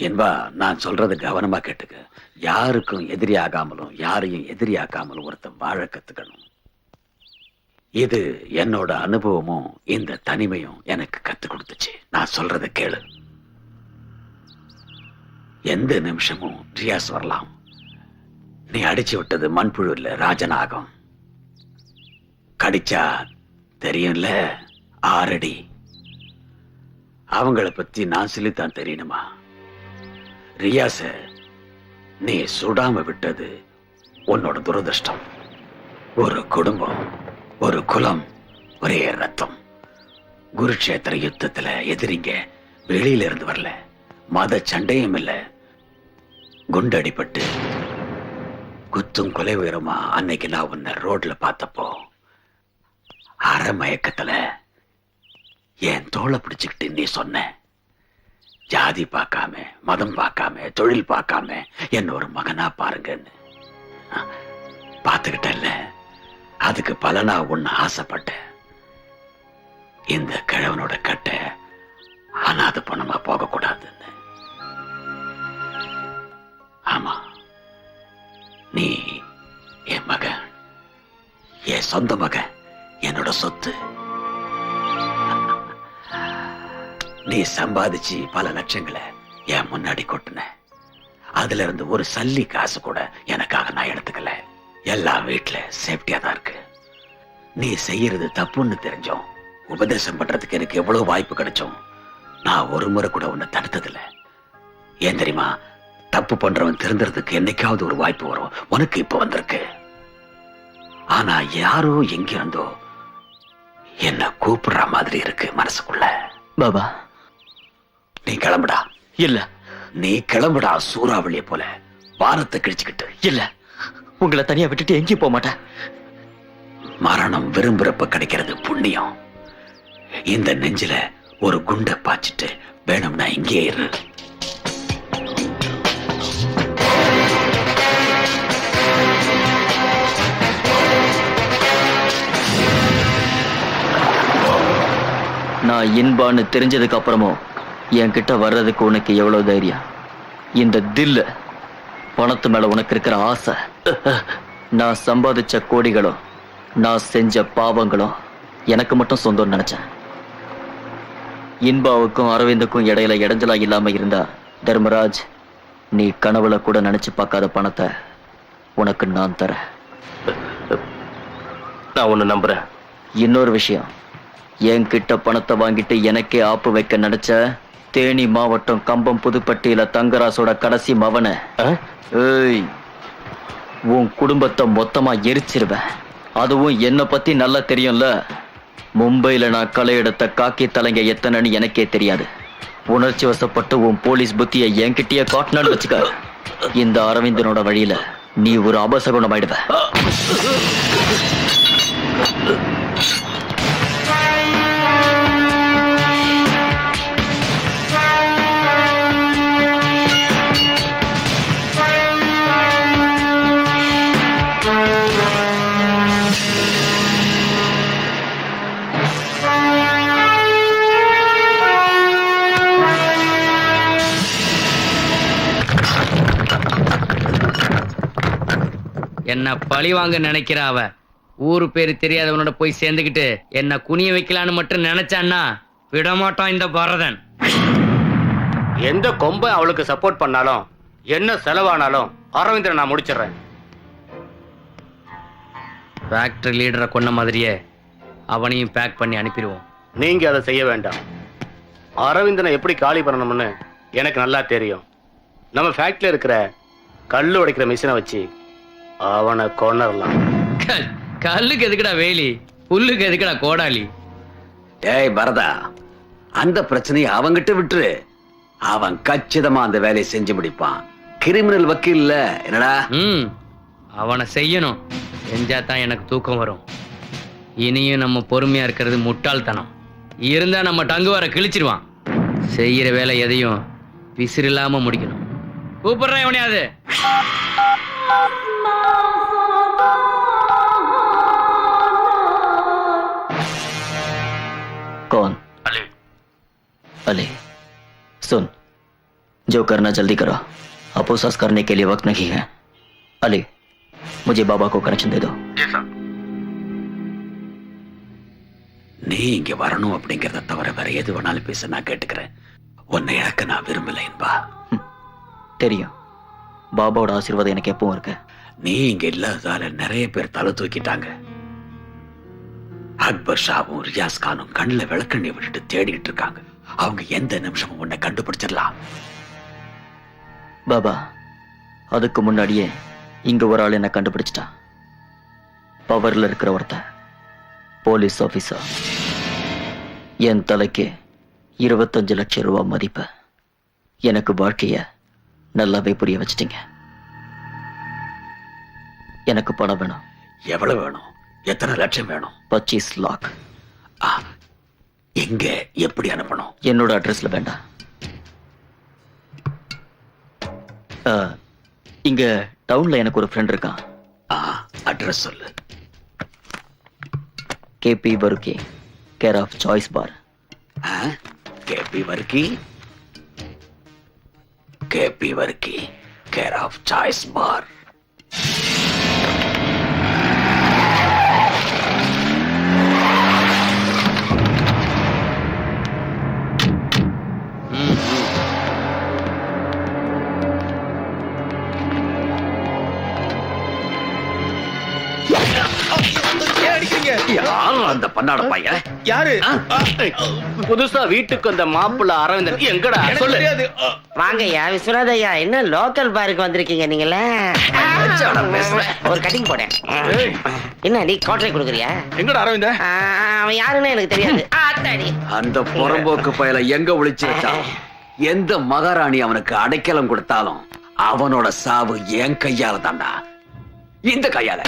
என்பா, நான் சொல்றது கவனமா கேட்டுக்க. யாருக்கும் எதிரி ஆகாமலும் யாரையும் எதிரியாக்காமலும் ஒருத்தன் வாழ கத்துக்கணும். இது என்னோட அனுபவமும் இந்த தனிமையும் எனக்கு கத்து கொடுத்துச்சு. நான் சொல்றத கேளு. எந்த நிமிஷமும் ரியாஸ் வரலாம். நீ அடிச்சு விட்டது மண்புழு இல்ல, ராஜநாகம். கடிச்சா தெரியும்ல, 6 அடி. அவங்கள பத்தி நான் சொல்லித்தான் தெரியணுமா? ரியாச நீ சுடாம விட்டது உன்னோட துரதிருஷ்டம். ஒரு குடும்பம், ஒரு குலம், ஒரே ரத்தம். குருட்சேத்திர யுத்தத்துல எதிரிங்க வெளியில இருந்து வரல, மத சண்டையும் இல்ல. குண்டடிப்பட்டு குத்தும் கொலை உயரமா அன்னைக்கு நான் உன்னை ரோட்ல பார்த்தப்போ அரை மயக்கத்துல என் தோளை பிடிச்சுக்கிட்டு நீ சொன்ன, ஜாதி பார்க்காம, மதம் பார்க்காம, தொழில் பார்க்காம என்ன ஒரு மகனா பாருங்கன்னு. பார்த்துக்கிட்டல்ல, அதுக்கு பலனா ஒண்ணு ஆசைப்பட்டேன். இந்த கிழவனோட கட்ட அனாதை பணமா போக கூடாதுன்னு. ஆமா, நீ என் மகன், என் சொந்த மகன், என்னோட சொத்து. நீ சம்பாதிச்சு பல லட்சங்களை என் முன்னாடி கொட்டின. அதுல இருந்து ஒரு சல்லி காசு கூட எனக்காக நான் எடுத்துக்கல. எல்லாம் வீட்டுல சேஃப்டியா தான் இருக்கு. நீ செய்யறது தப்புன்னு தெரிஞ்சோம் உபதேசம் பண்றதுக்கு எனக்கு எவ்வளவு வாய்ப்பு கிடைச்சோம். நான் ஒரு முறை கூட உன்னை தடுத்ததில்ல. ஏன் தெரியுமா? தப்பு பண்றவன் திருந்துறதுக்கு என்னைக்காவது ஒரு வாய்ப்பு வரும். உனக்கு இப்ப வந்திருக்கு. ஆனா யாரோ எங்க இருந்தோ என்ன கூப்பிடுற மாதிரி இருக்கு மனசுக்குள்ள. பாபா, நீ கிளம்புடா. இல்ல, நீ கிளம்புடா. சூறாவளிய போல வானத்தை கிழிச்சுக்கிட்டு. இல்ல, உங்களை தனியா விட்டுட்டு எங்கேயும் போக மாட்டேன். மரணம் விரும்புறப்ப கிடைக்கிறது புண்ணியம். இந்த நெஞ்சில ஒரு குண்டை பாய்ச்சிட்டு வேணும்னா இங்கே இரு. நான் இன்பான்னு தெரிஞ்சதுக்கு அப்புறமும் என்கிட்ட வர்றதுக்கு உனக்கு எவ்வளவு தைரியம்? இந்த தில்லு, பணத்து மேல உனக்கு இருக்கிற ஆசை, நான் சம்பாதிச்ச கோடிகளும் நான் செஞ்ச பாவங்களும் எனக்கு மட்டும் சொந்தம் நினைச்சேன். இன்பாவுக்கும் அரவிந்துக்கும் இடையில இடைஞ்சலா இல்லாம இருந்தா, தர்மராஜ், நீ கனவுல கூட நினைச்சு பார்க்காத பணத்தை உனக்கு நான் தரேன். நான் உன்னை நம்புறேன். இன்னொரு விஷயம், என்கிட்ட பணத்தை வாங்கிட்டு எனக்கே ஆப்பு வைக்க நினைச்ச தேனி மாவட்டம் கம்பம் புதுப்பட்டியில தங்கராசோட கடைசி மவன, ஏய், உன் குடும்பத்தை மொத்தமா எரிச்சிருவேன். அதுவும் என்ன பத்தி நல்லா தெரியும்ல. மும்பையில நான் களை எடுத்த காக்கி தலைங்க எத்தனைன்னு எனக்கே தெரியாது. உணர்ச்சி வசப்பட்டு உன் போலீஸ் புத்தியை என்கிட்டயே காட்டினான்னு வச்சுக்க, இந்த அரவிந்தனோட வழியில நீ ஒரு அபசகுணம் ஆயிடுவ. என்ன பழி வாங்க நினைக்கிற அவ ஊரு பேரு தெரியாதவனோட போய் சேர்ந்துக்கிட்டு என்ன குனிய வைக்கலான்னு மட்டும் நினைச்சான்னா விடமாட்டான் இந்த பரதன். எந்த கொம்பை அவளுக்கு சப்போர்ட் பண்ணாலும் என்ன செலவானாலும் அரவிந்தனை நான் முடிச்சிடுறேன். ஃபேக்டரி லீடரை கொன்ன மாதிரியே அவனையும் பேக் பண்ணி அனுப்பிடுவோம். நீங்க அதை செய்ய வேண்டாம். அரவிந்தனை எப்படி காலி பண்ணணும்னு எனக்கு நல்லா தெரியும். நம்ம ஃபேக்டரியில் இருக்கிற கல்லு உடைக்கிற மிஷினை வச்சு அவனை கொன்னரலாம். கல்லுக்கு எதுக்குடா வேலி, புல்லுக்கு எதுக்குடா கோடாலி? டேய் பரதா, அந்த பிரச்சனையை அவங்கிட்ட விட்டுரு. அவன் கச்சிதமா அந்த வேலையை செஞ்சு முடிப்பான். கிரிமினல் வக்கீல்ல என்னடா? அவனை செய்யணும். செஞ்சாதான் எனக்கு தூக்கம் வரும். இனியும் நம்ம பொறுமையா இருக்கிறது முட்டாள்தனம். இருந்தா நம்ம டங்கு வர கிழிச்சிருவான். செய்யற வேலை எதையும் விசிறில்லாம முடிக்கணும். கூப்பிடுறேன் எவனையாது. कौन? अली सुन, जो करना जल्दी करो. अपोसस करने के लिए वक्त नहीं है. अली, मुझे बाबा को कनेक्शन दे दो. நீ இங்க வரணும் அப்படிங்கறத தவிர வேற எது வேணாலும் பேச நான் கேட்டுக்கிறேன். உன்னை இழக்க நான் விரும்பல என்பா. தெரியும், பாபாவோட ஆசீர்வாதம் எனக்கு எப்பவும் இருக்கு. நீ இங்க இல்லாததால நிறைய பேர் தலை தூக்கிட்டாங்க. அக்பர் ஷாவும் ரியாஸ் கானும் கண்ணில் விளக்கண்ணி விட்டுட்டு தேடிட்டு இருக்காங்க. அவங்க எந்த நிமிஷமும் உன்னை கண்டுபிடிச்சிடலாம். பாபா, அதுக்கு முன்னாடியே இங்க ஒரு ஆள் என்ன கண்டுபிடிச்சிட்டா. பவர்ல இருக்கிற ஒருத்த போலீஸ் ஆபீசர். என் தலைக்கு 25 லட்சம் ரூபாய் மதிப்பு. எனக்கு வாழ்க்கைய நல்லாவே புரிய வச்சிட்டீங்க. எனக்கு பணம் வேணும். எவ்வளவு வேணும்? எத்தனை லட்சம் வேணும்? 25 லாக். எங்க எப்படி அனுப்பணும்? என்னோட அட்ரஸ்ல வேண்டாம். இங்க டவுன்ல எனக்கு ஒரு ஃப்ரெண்ட் இருக்கான். அட்ரஸ் சொல்லு. KP Varkey, care of Choice Bar. KP Varkey, KP Varkey, care of Choice Bar. யாரும் அந்த பண்ணாட பையன் யாரு? புதுசா வீட்டுக்கு வந்த மாப்பிள்ள அரவிந்தன் எங்கடா சொல்லு. வாங்கய்யா விஸ்வநாதையா, என்ன லோக்கல் பாருக்கு வந்திருக்கீங்க நீங்களே? ஒரு கட்டிங் போட. என்ன நீ கோட்டரை கொடுக்குறியா? எங்கடா அரவிந்த? அவன் யாருன்னு எனக்கு தெரியாது. அந்த புறம்போக்கு பயல எங்க ஒளிச்சு வச்சான்? எந்த மகாராணி அவனுக்கு அடைக்கலம் கொடுத்தாலும் அவனோட சாவு என் கையால தாண்டா. இந்த கையால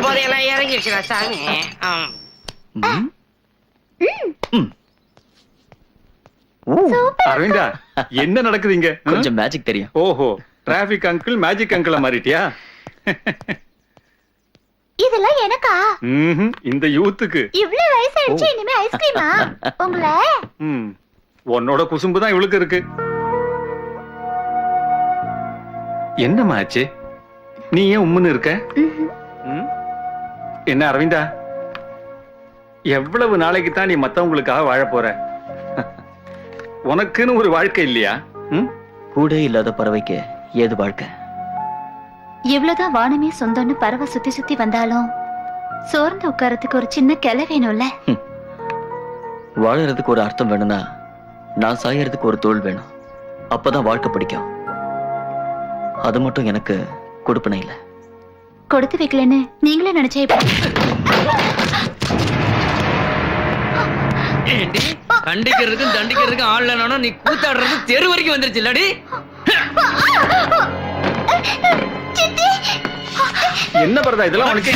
போதையெல்லாம் இறங்கிடுச்சுடா சாமி. அரவிந்தா, என்ன நடக்குது இங்க? கொஞ்சம் மேஜிக் தெரியும். ஓஹோ, டிராபிக் அங்கிள் மேஜிக் அங்கிள மாறிட்டியா? இதெல்லாம் எனக்கா? இந்த யூத்துக்கு இவ்வளவு வயசாயிடுச்சு, இனிமே ஐஸ்கிரீமா உங்களை? உன்னோட குசும்பு தான் இவளுக்கு இருக்கு. என்னம்மா ஆச்சு? நீ ஏன் உம்முன்னு இருக்க? என்ன அரவிந்தா, எவ்வளவு நாளைக்கு தான் நீ மத்தவங்களுக்காக வாழ போற? உனக்குன்னு ஒரு வாழ்க்கை இல்லையா? கூட இல்லாத பறவைக்கு ஏது வாழ்க்கை? எவ்வளவுதான் வானமே சொந்தம்னு பறவை சுத்தி சுத்தி வந்தாலும் சோர்ந்து உட்காரத்துக்கு ஒரு சின்ன கிளை வேணும்ல. வாழறதுக்கு ஒரு அர்த்தம் வேணும்னா நான் சாயறதுக்கு ஒரு தோல் வேணும். அப்பதான் வாழ்க்கை பிடிக்கும். அது மட்டும் எனக்கு கொடுப்பனை இல்ல. கொடுத்து வைக்கலன்னு நீங்களே நினைச்சே. கண்டிக்கிறதுக்கும் தண்டிக்கிறதுக்கும் ஆள் இல்லைனா நீ கூத்தாடுறது தெரு வரைக்கும் வந்துருச்சு இல்லடி? என்ன பரதா இதெல்லாம் உனக்கு?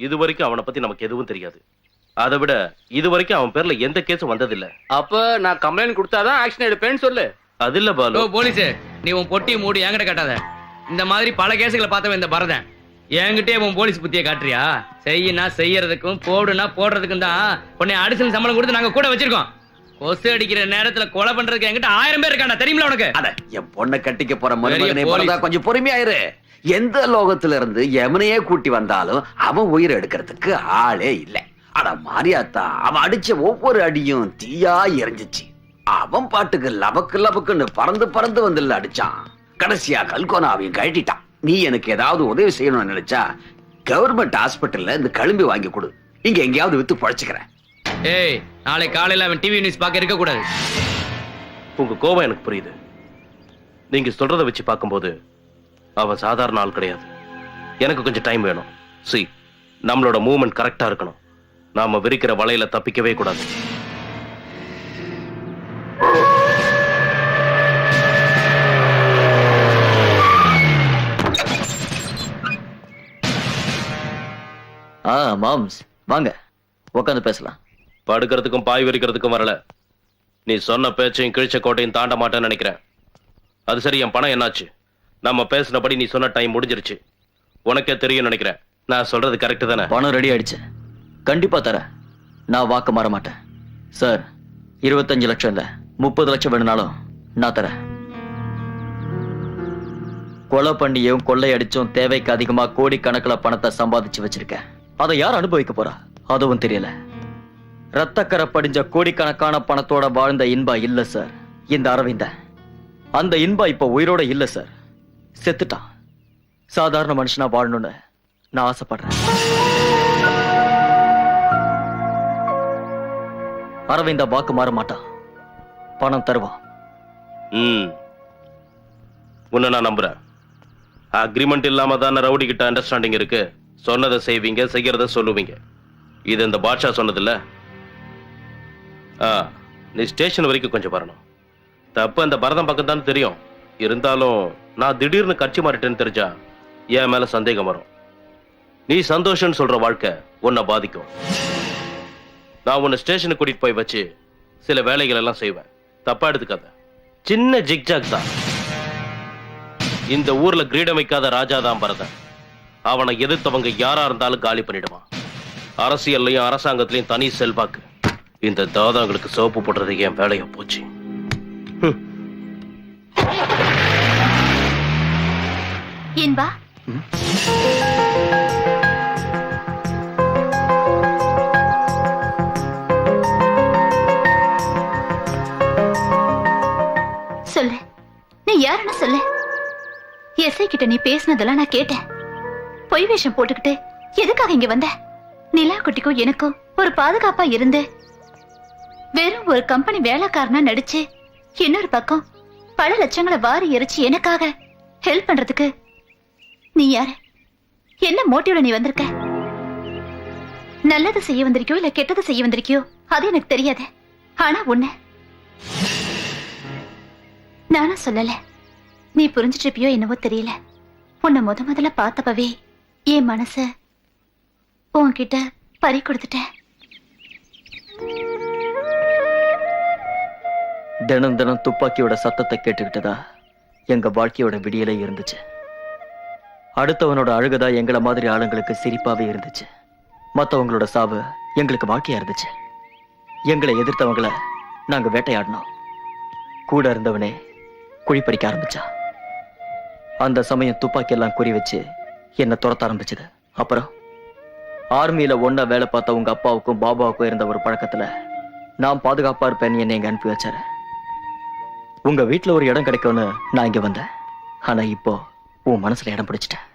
இது வரைக்கும் அவனை பத்தி நமக்கு எதுவும் தெரியாது. அதை விட இது வரைக்கும் அவன் பேர்ல எந்த கேஸும் வந்ததில்ல. அப்ப நான் கம்ப்ளைண்ட் கொடுத்தாதான் ஆக்ஷன் எடுப்பேன்னு சொல்லு. அது இல்ல பாலு. போலீஸ், நீ உன் பொட்டி மூடி என்கிட்ட காட்டாத. இந்த மாதிரி பல கேசுகளை பார்த்தவன் இந்த பரதன். என்கிட்டே உன் போலீஸ் புத்தியை காட்டுறியா? செய்யினா செய்யறதுக்கும் போடுனா போடுறதுக்கும் தான் உன்னை அடிஷனல் சம்பளம் கொடுத்து நாங்க கூட வச்சிருக்கோம். கொசு அடிக்கிற நேரத்துல கொலை பண்றதுக்கு என்கிட்ட 1000 பேர் இருக்காண்டா, தெரியுமில உனக்கு? அட, என் பொண்ணை கட்டிக்க போற மருமகனே பிறந்தா கொஞ்சம் பொறுமையாயிரு. எந்த லோகத்துல இருந்து எவனையே கூட்டி வந்தாலும் அவன் உயிரை எடுக்கிறதுக்கு ஆளே இல்லை. அட மாரியாத்தா, அவன் அடிச்ச ஒவ்வொரு அடியும் தீயா எரிஞ்சிச்சு. அவன் பாட்டுக்கு லபக்கு லபக்குன்னு பறந்து பறந்து வந்து அடிச்சான். கடைசியா கல்கோனாவையும் கழட்டிட்டான். நீ எனக்கு ஏதாவது உதவி செய்யணும்னு நினைச்சா கவர்மெண்ட் ஹாஸ்பிட்டல்ல இந்த கழும்பி வாங்கி கொடு. இங்க எங்கேயாவது வித்து பழச்சுக்கிறேன். ஏய், நாளை காலையில அவன் டிவி நியூஸ் பார்க்க இருக்க கூடாது. உங்க கோபம் எனக்கு புரியுது. நீங்க சொல்றதை வச்சு பார்க்கும்போது அவன் சாதாரண ஆள் கிடையாது. எனக்கு கொஞ்சம் டைம் வேணும். சி, நம்மளோட மூவ்மெண்ட் கரெக்டா இருக்கணும். நாம விரிக்கிற வலையில தப்பிக்கவே கூடாது. மாம்ஸ், வாங்க உட்காந்து பேசலாம். படுக்கிறதுக்கும் பாய் விரிக்கிறதுக்கும் வரல. நீ சொன்ன பேச்சையும் கிழிச்ச கோட்டையும் தாண்ட மாட்டேன்னு நினைக்கிறேன். அது சரி, என் பணம் என்னாச்சு? நம்ம பேசினபடி நீ சொன்ன டைம் முடிஞ்சிருச்சு. உனக்கே தெரியும் நினைக்கிறேன். நான் சொல்றது கரெக்ட் தானே? பணம் ரெடி ஆயிடுச்சு, கண்டிப்பா தரேன். நான் வாக்கு மாற மாட்டேன் சார். 25 லட்சம் இல்ல 30 லட்சம் வேணும்னாலும் நான் தரேன். கொலை பண்ணியும் கொள்ளை அடிச்சும் தேவைக்கு அதிகமா கோடிக்கணக்கில் பணத்தை சம்பாதிச்சு வச்சிருக்கேன். அதை யார் அனுபவிக்க போறா அதுவும் தெரியல. ரத்தக்கரை படிஞ்ச கோடிக்கணக்கான பணத்தோட வாழ்ந்த இன்பா இல்ல சார் இந்த அரவிந்த. அந்த இன்பா இப்ப உயிரோட இல்ல சார், செத்துட்டான். சாதாரண மனுஷனா வாழணும்னு நான் ஆசைப்படுறேன். அரவிந்தா வாக்கு மாற மாட்டான், பணம் தருவான். உன்னை நான் நம்புறேன். அக்ரிமெண்ட் இல்லாம தானே ரவுடி கிட்ட அண்டர்ஸ்டாண்டிங் இருக்கு. சொன்னதை செய்வீங்க, செய்யறத சொல்லுவீங்க. இது இந்த பாட்ஷா சொன்னதில்ல. நீ ஸ்டேஷன் வரைக்கும் கொஞ்சம் வரணும். தப்பு அந்த பரதம் பக்கம் தான் தெரியும். இருந்தாலும் நான் திடீர்னு கட்சி மாறிட்டேன்னு தெரிஞ்சா என் மேல சந்தேகம் வரும். நீ சந்தோஷம்னு சொல்ற வாழ்க்கை உன்னை பாதிக்கும். நான் உன்னை ஸ்டேஷனுக்கு கூட்டிட்டு போய் வச்சு சில வேலைகள் எல்லாம் செய்வேன். தப்பா எடுத்துக்காத. சின்ன ஜிக்ஜாக் தான். இந்த ஊர்ல கிரீடம் வைக்காத ராஜா தான் பரதன். அவனை எதிர்த்தவங்க யாரா இருந்தாலும் காலி பண்ணிடுவான். அரசியல்லையும் அரசாங்கத்திலையும் தனி செல்வாக்கு. இந்த தாதாங்களுக்கு சோப்பு போடுறது என் வேலையா போச்சு. என்பா சொல்லு, நீ யாருன்னு சொல்லு. எஸ்ஐ கிட்ட நீ பேசினதெல்லாம் நான் கேட்டேன். பொய் வேஷம் போட்டுக்கிட்டு எதுக்காக இங்க வந்த? நிலா குட்டிக்கும் எனக்கும் ஒரு பாதுகாப்பா இருந்து வெறும் ஒரு கம்பெனி வேலைக்காரனா நடிச்சு இன்னொரு பக்கம் பல லட்சங்களை வாரி எரிச்சு எனக்காக ஹெல்ப் பண்றதுக்கு நீ யாரு? என்ன மோட்டிவ்ல நீ வந்திருக்க? நல்லது செய்ய வந்திருக்கியோ இல்ல கெட்டது செய்ய வந்திருக்கியோ அது எனக்கு தெரியாது. ஆனா உன்ன நானும் சொல்லல. நீ புரிஞ்சிட்டு இருப்பியோ என்னவோ தெரியல. உன்னை முதல்ல பார்த்தப்பவே என் மனச உன்கிட்ட பறி கொடுத்துட்டேன். தினம் தினம் துப்பாக்கியோட சத்தத்தை கேட்டுக்கிட்டுதா எங்க வாழ்க்கையோட விடியலே இருந்துச்சு. அடுத்தவனோட அழுகதா எங்களை மாதிரி ஆளுங்களுக்கு சிரிப்பாவே இருந்துச்சு. மத்தவங்களோட சாவு எங்களுக்கு வாழ்க்கையா இருந்துச்சு. எங்களை எதிர்த்தவங்களை நாங்க வேட்டையாடினோம். கூட இருந்தவனே குழி பறிக்க ஆரம்பிச்சா. அந்த சமயம் துப்பாக்கி எல்லாம் குறி வச்சு என்ன துரத்த ஆரம்பிச்சது. அப்புறம் ஆர்மியில ஒன்னா வேலை பார்த்த உங்க அப்பாவுக்கும் பாபாவுக்கும் இருந்த ஒரு பழக்கத்துல நான் பாதுகாப்பா இருப்பேன்னு என்னை இங்க அனுப்பி வச்சாரு. உங்க வீட்டுல ஒரு இடம் கிடைக்கும்னு நான் இங்க வந்தேன். ஆனா இப்போ உன் மனசுல இடம் பிடிச்சிட்டேன்.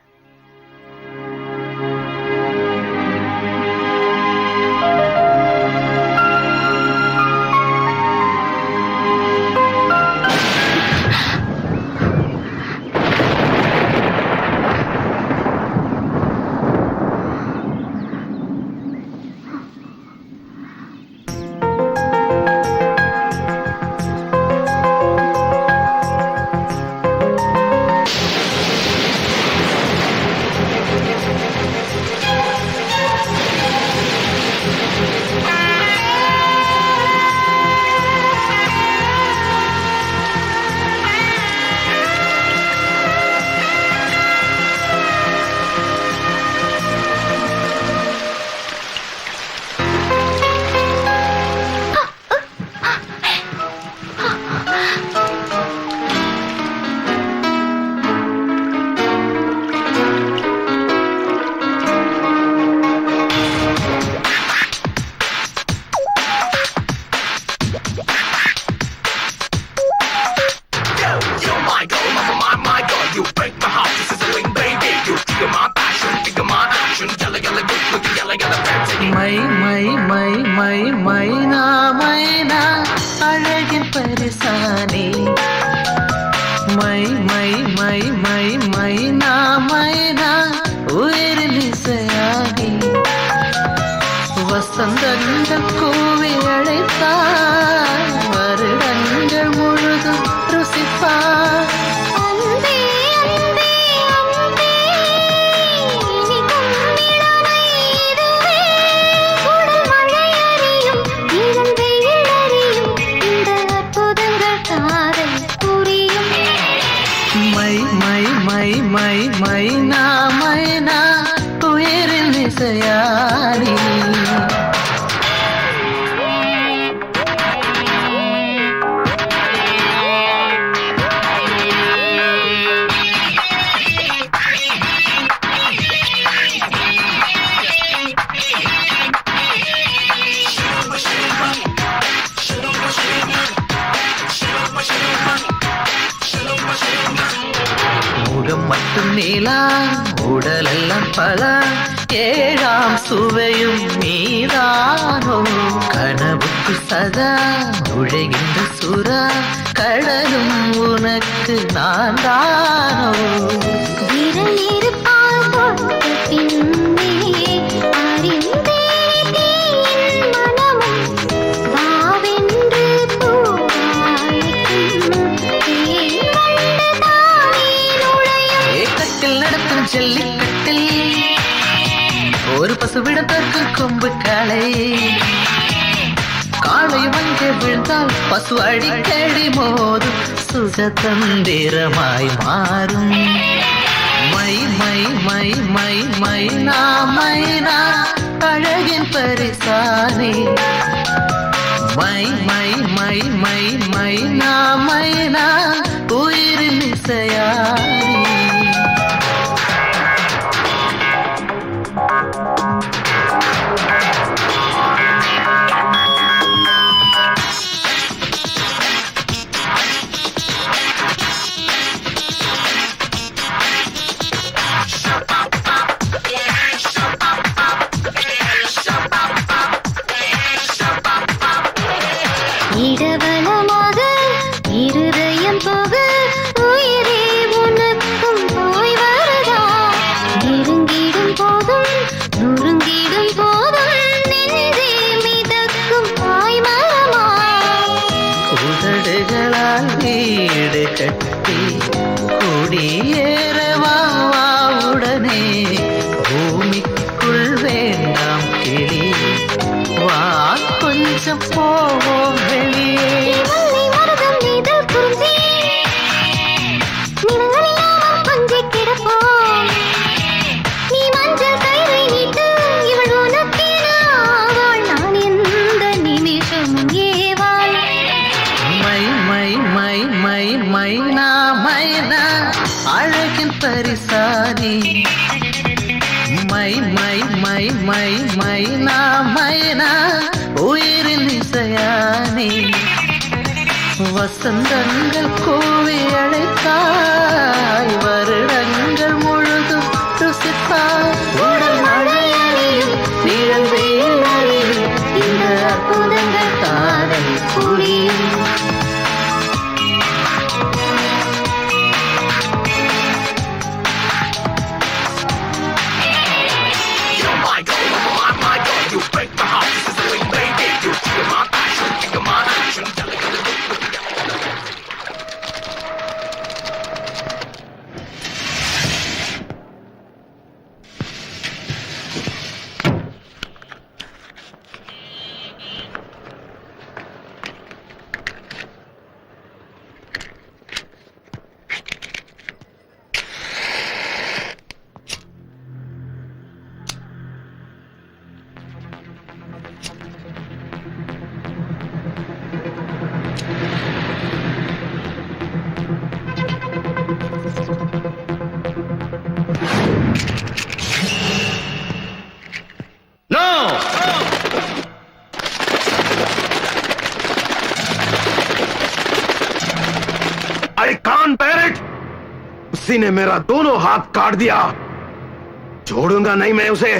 உடலெல்லாம் பல ஏழாம் சுவையும் நீதானோ கனவுக்கு சதா உழைகின்ற சுறா கடலும் உனக்கு நான் தானோ பசுவிடத்தற்கு கொம்பு காளை காளை வந்து விழுந்தால் பசு அடிக்கடி மோதும் சுகதந்திரமாய் மாறும் மை மை மை மை மைனா மைனா அழகின் பரிசானே மை மை மை மை மைனா மைனா உயிரின் இசையானே இடவலமாக இருதயம் போக உயிரே உனக்கும் போய் வரதா நெருங்கிடும் போதும் நுறுங்கிடும் போதும் நெஞ்சே மிதக்கும் பாய்மரமா உதடுகளால் வீடு கட்டி குடியேறவா உடனே பூமிக்குள் வேண்டாம் கிளி வா கொஞ்சம் போவோம் வெளியே மரதம் நீதல் குறிஞ்சி நிலங்களில்லாமல் கொஞ்சி கிடப்போம் நீ மஞ்சள் கயிறை நீட்டு இவள் உனக்கேன ஆவாள் நான் எந்த நிமிஷமும் ஏவாள் மை மை மை மை மைனா மைனா அழகின் பரிசானி மை மை மை மை மைனா மைனா உயிரின் இசையானே வசந்தங்கள் கோவி அழைத்தாய் வருடங்கள் முழுதும் ருசித்தாய் உடல் மழையணியும் நிழல் வெயில் அழியும் இந்த அற்புதங்கள் தானே புரியும் उसी ने मेरा दोनों हाथ काट दिया छोड़ूंगा नहीं मैं उसे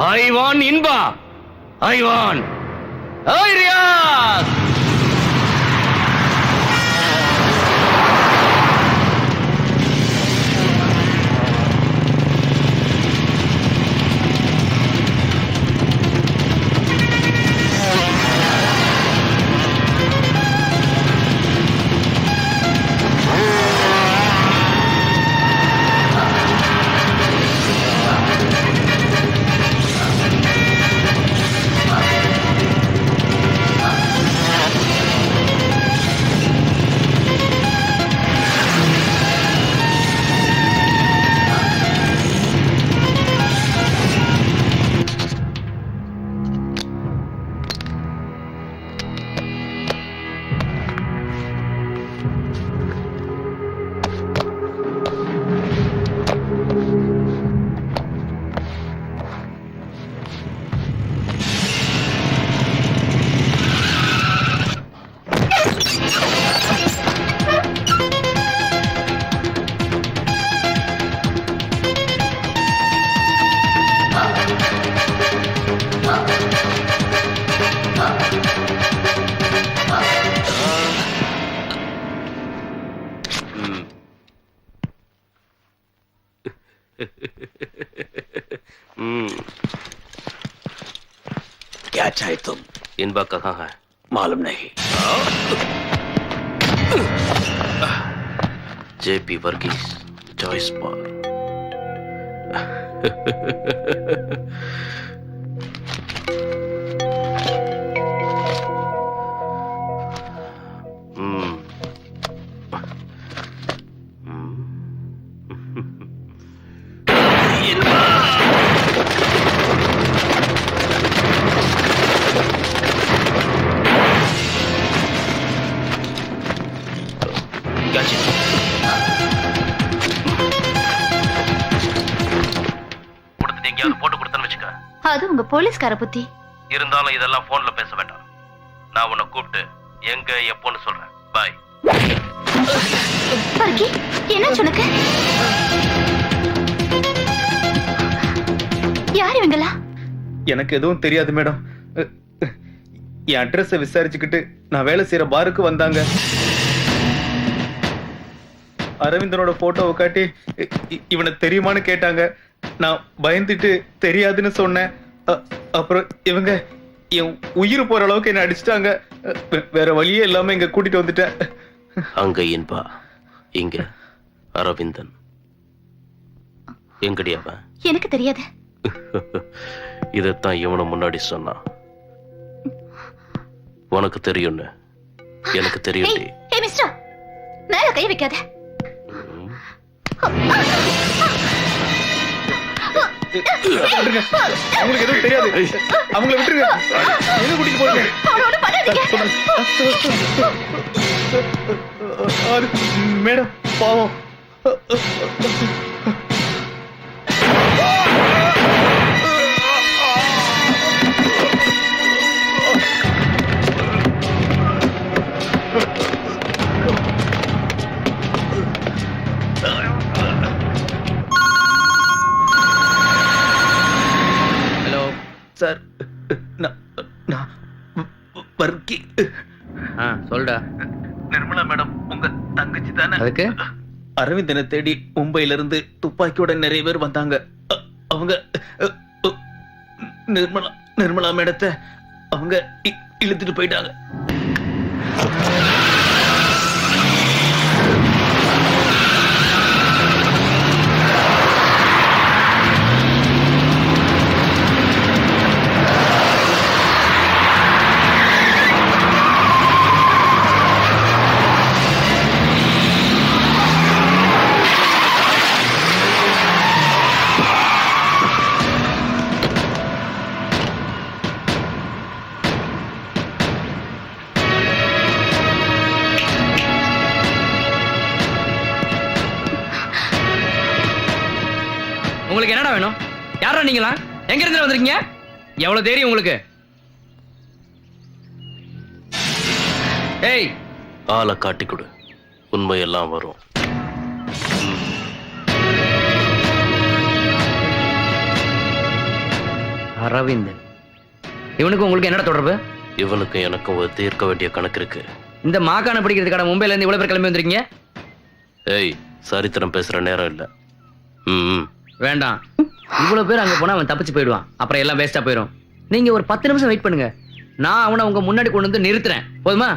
I want इनबा I want रियाज क्या चाहे तुम? इनबा कहाँ है? मालूम नहीं। जेपी वर्गीस चॉइस पर எங்கேயாவது போட்டு கொடுத்தேன்னு வச்சுக்க. அது உங்க போலீஸ்கார புத்தி. இருந்தாலும் இதெல்லாம் போன்ல பேச வேண்டாம். நான் உன்னை கூப்பிட்டு எங்க எப்போன்னு சொல்றேன். பாய். என்ன சொன்னக்கு? யார் இவங்களா? எனக்கு எதுவும் தெரியாது மேடம். என் அட்ரஸ விசாரிச்சுக்கிட்டு நான் வேலை செய்யற பாருக்கு வந்தாங்க. அரவிந்தனோட போட்டோவை காட்டி இவனை தெரியுமான்னு கேட்டாங்க. நான் பயந்துட்டு தெரியாதுன்னு சொன்னேன். அப்புறம் இவங்க என் உயிர் போற அளவுக்கு என்ன அடிச்சிட்டாங்க. வேற வழியே இல்லாம இங்க கூட்டிட்டு வந்துட்டேன். அங்க இன்பா, இங்க அரவிந்தன். எங்கடி அவன்? எனக்கு தெரியாது. இதத்தான் இவனை முன்னாடி சொன்னான். உனக்கு தெரியும்னு எனக்கு தெரியும். ஏய் மிஸ்டர், மேல கை வைக்காத. அவங்களுக்கு எதுவும் தெரியாது. அவங்கள விட்டுருங்க. எங்க கூட்டிட்டு போறீங்க? மேடம் பாவம். சார், நான் வர்க்கி. சொல்டா. நிர்மலா மேடம் உங்க தங்கச்சி தானே? அதுக்கு அரவிந்தனை தேடி மும்பையில இருந்து துப்பாக்கியோட நிறைய பேர் வந்தாங்க. அவங்க நிர்மலா மேடத்தை அவங்க இழுத்துட்டு போயிட்டாங்க. உங்களுக்கு என்னடா வேணும்? யாரா நீங்களா? எங்க இருந்து வந்திருக்கீங்க? எவ்வளவு தைரியம் உங்களுக்கு? ஏய், ஆளை காட்டி கொடு, உண்மையெல்லாம் வரும். அரவிந்தன், இவனுக்கு உங்களுக்கு என்னடா தொடர்பு? இவனுக்கு எனக்கும் ஒரு தீர்க்க வேண்டிய கணக்கு இருக்கு. இந்த மாகாண படிக்கிறதுக்கான மும்பைல இருந்து இவ்வளவு பேர் கிளம்பி வந்திருக்கீங்க? ஏய், சரித்திரம் பேசுற நேரம் இல்ல. வேண்டாம். இவ்வளவு பேர் அங்க போனா அவன் தப்பிச்சு போயிடுவான். அப்புறம் எல்லாம் வேஸ்டா போயிடும். நீங்க ஒரு 10 நிமிஷம் வெயிட் பண்ணுங்க. நான் அவனை உங்க முன்னாடி கொண்டு வந்து நிறுத்துறேன். போதுமா?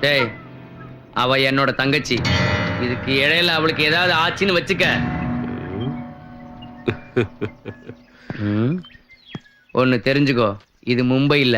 டேய், அவ என்னோட தங்கச்சி. இதுக்கு இடையில அவளுக்கு ஏதாவது ஆச்சுன்னு வச்சுக்க. ஒன்னு தெரிஞ்சுக்கோ, இது மும்பை இல்ல,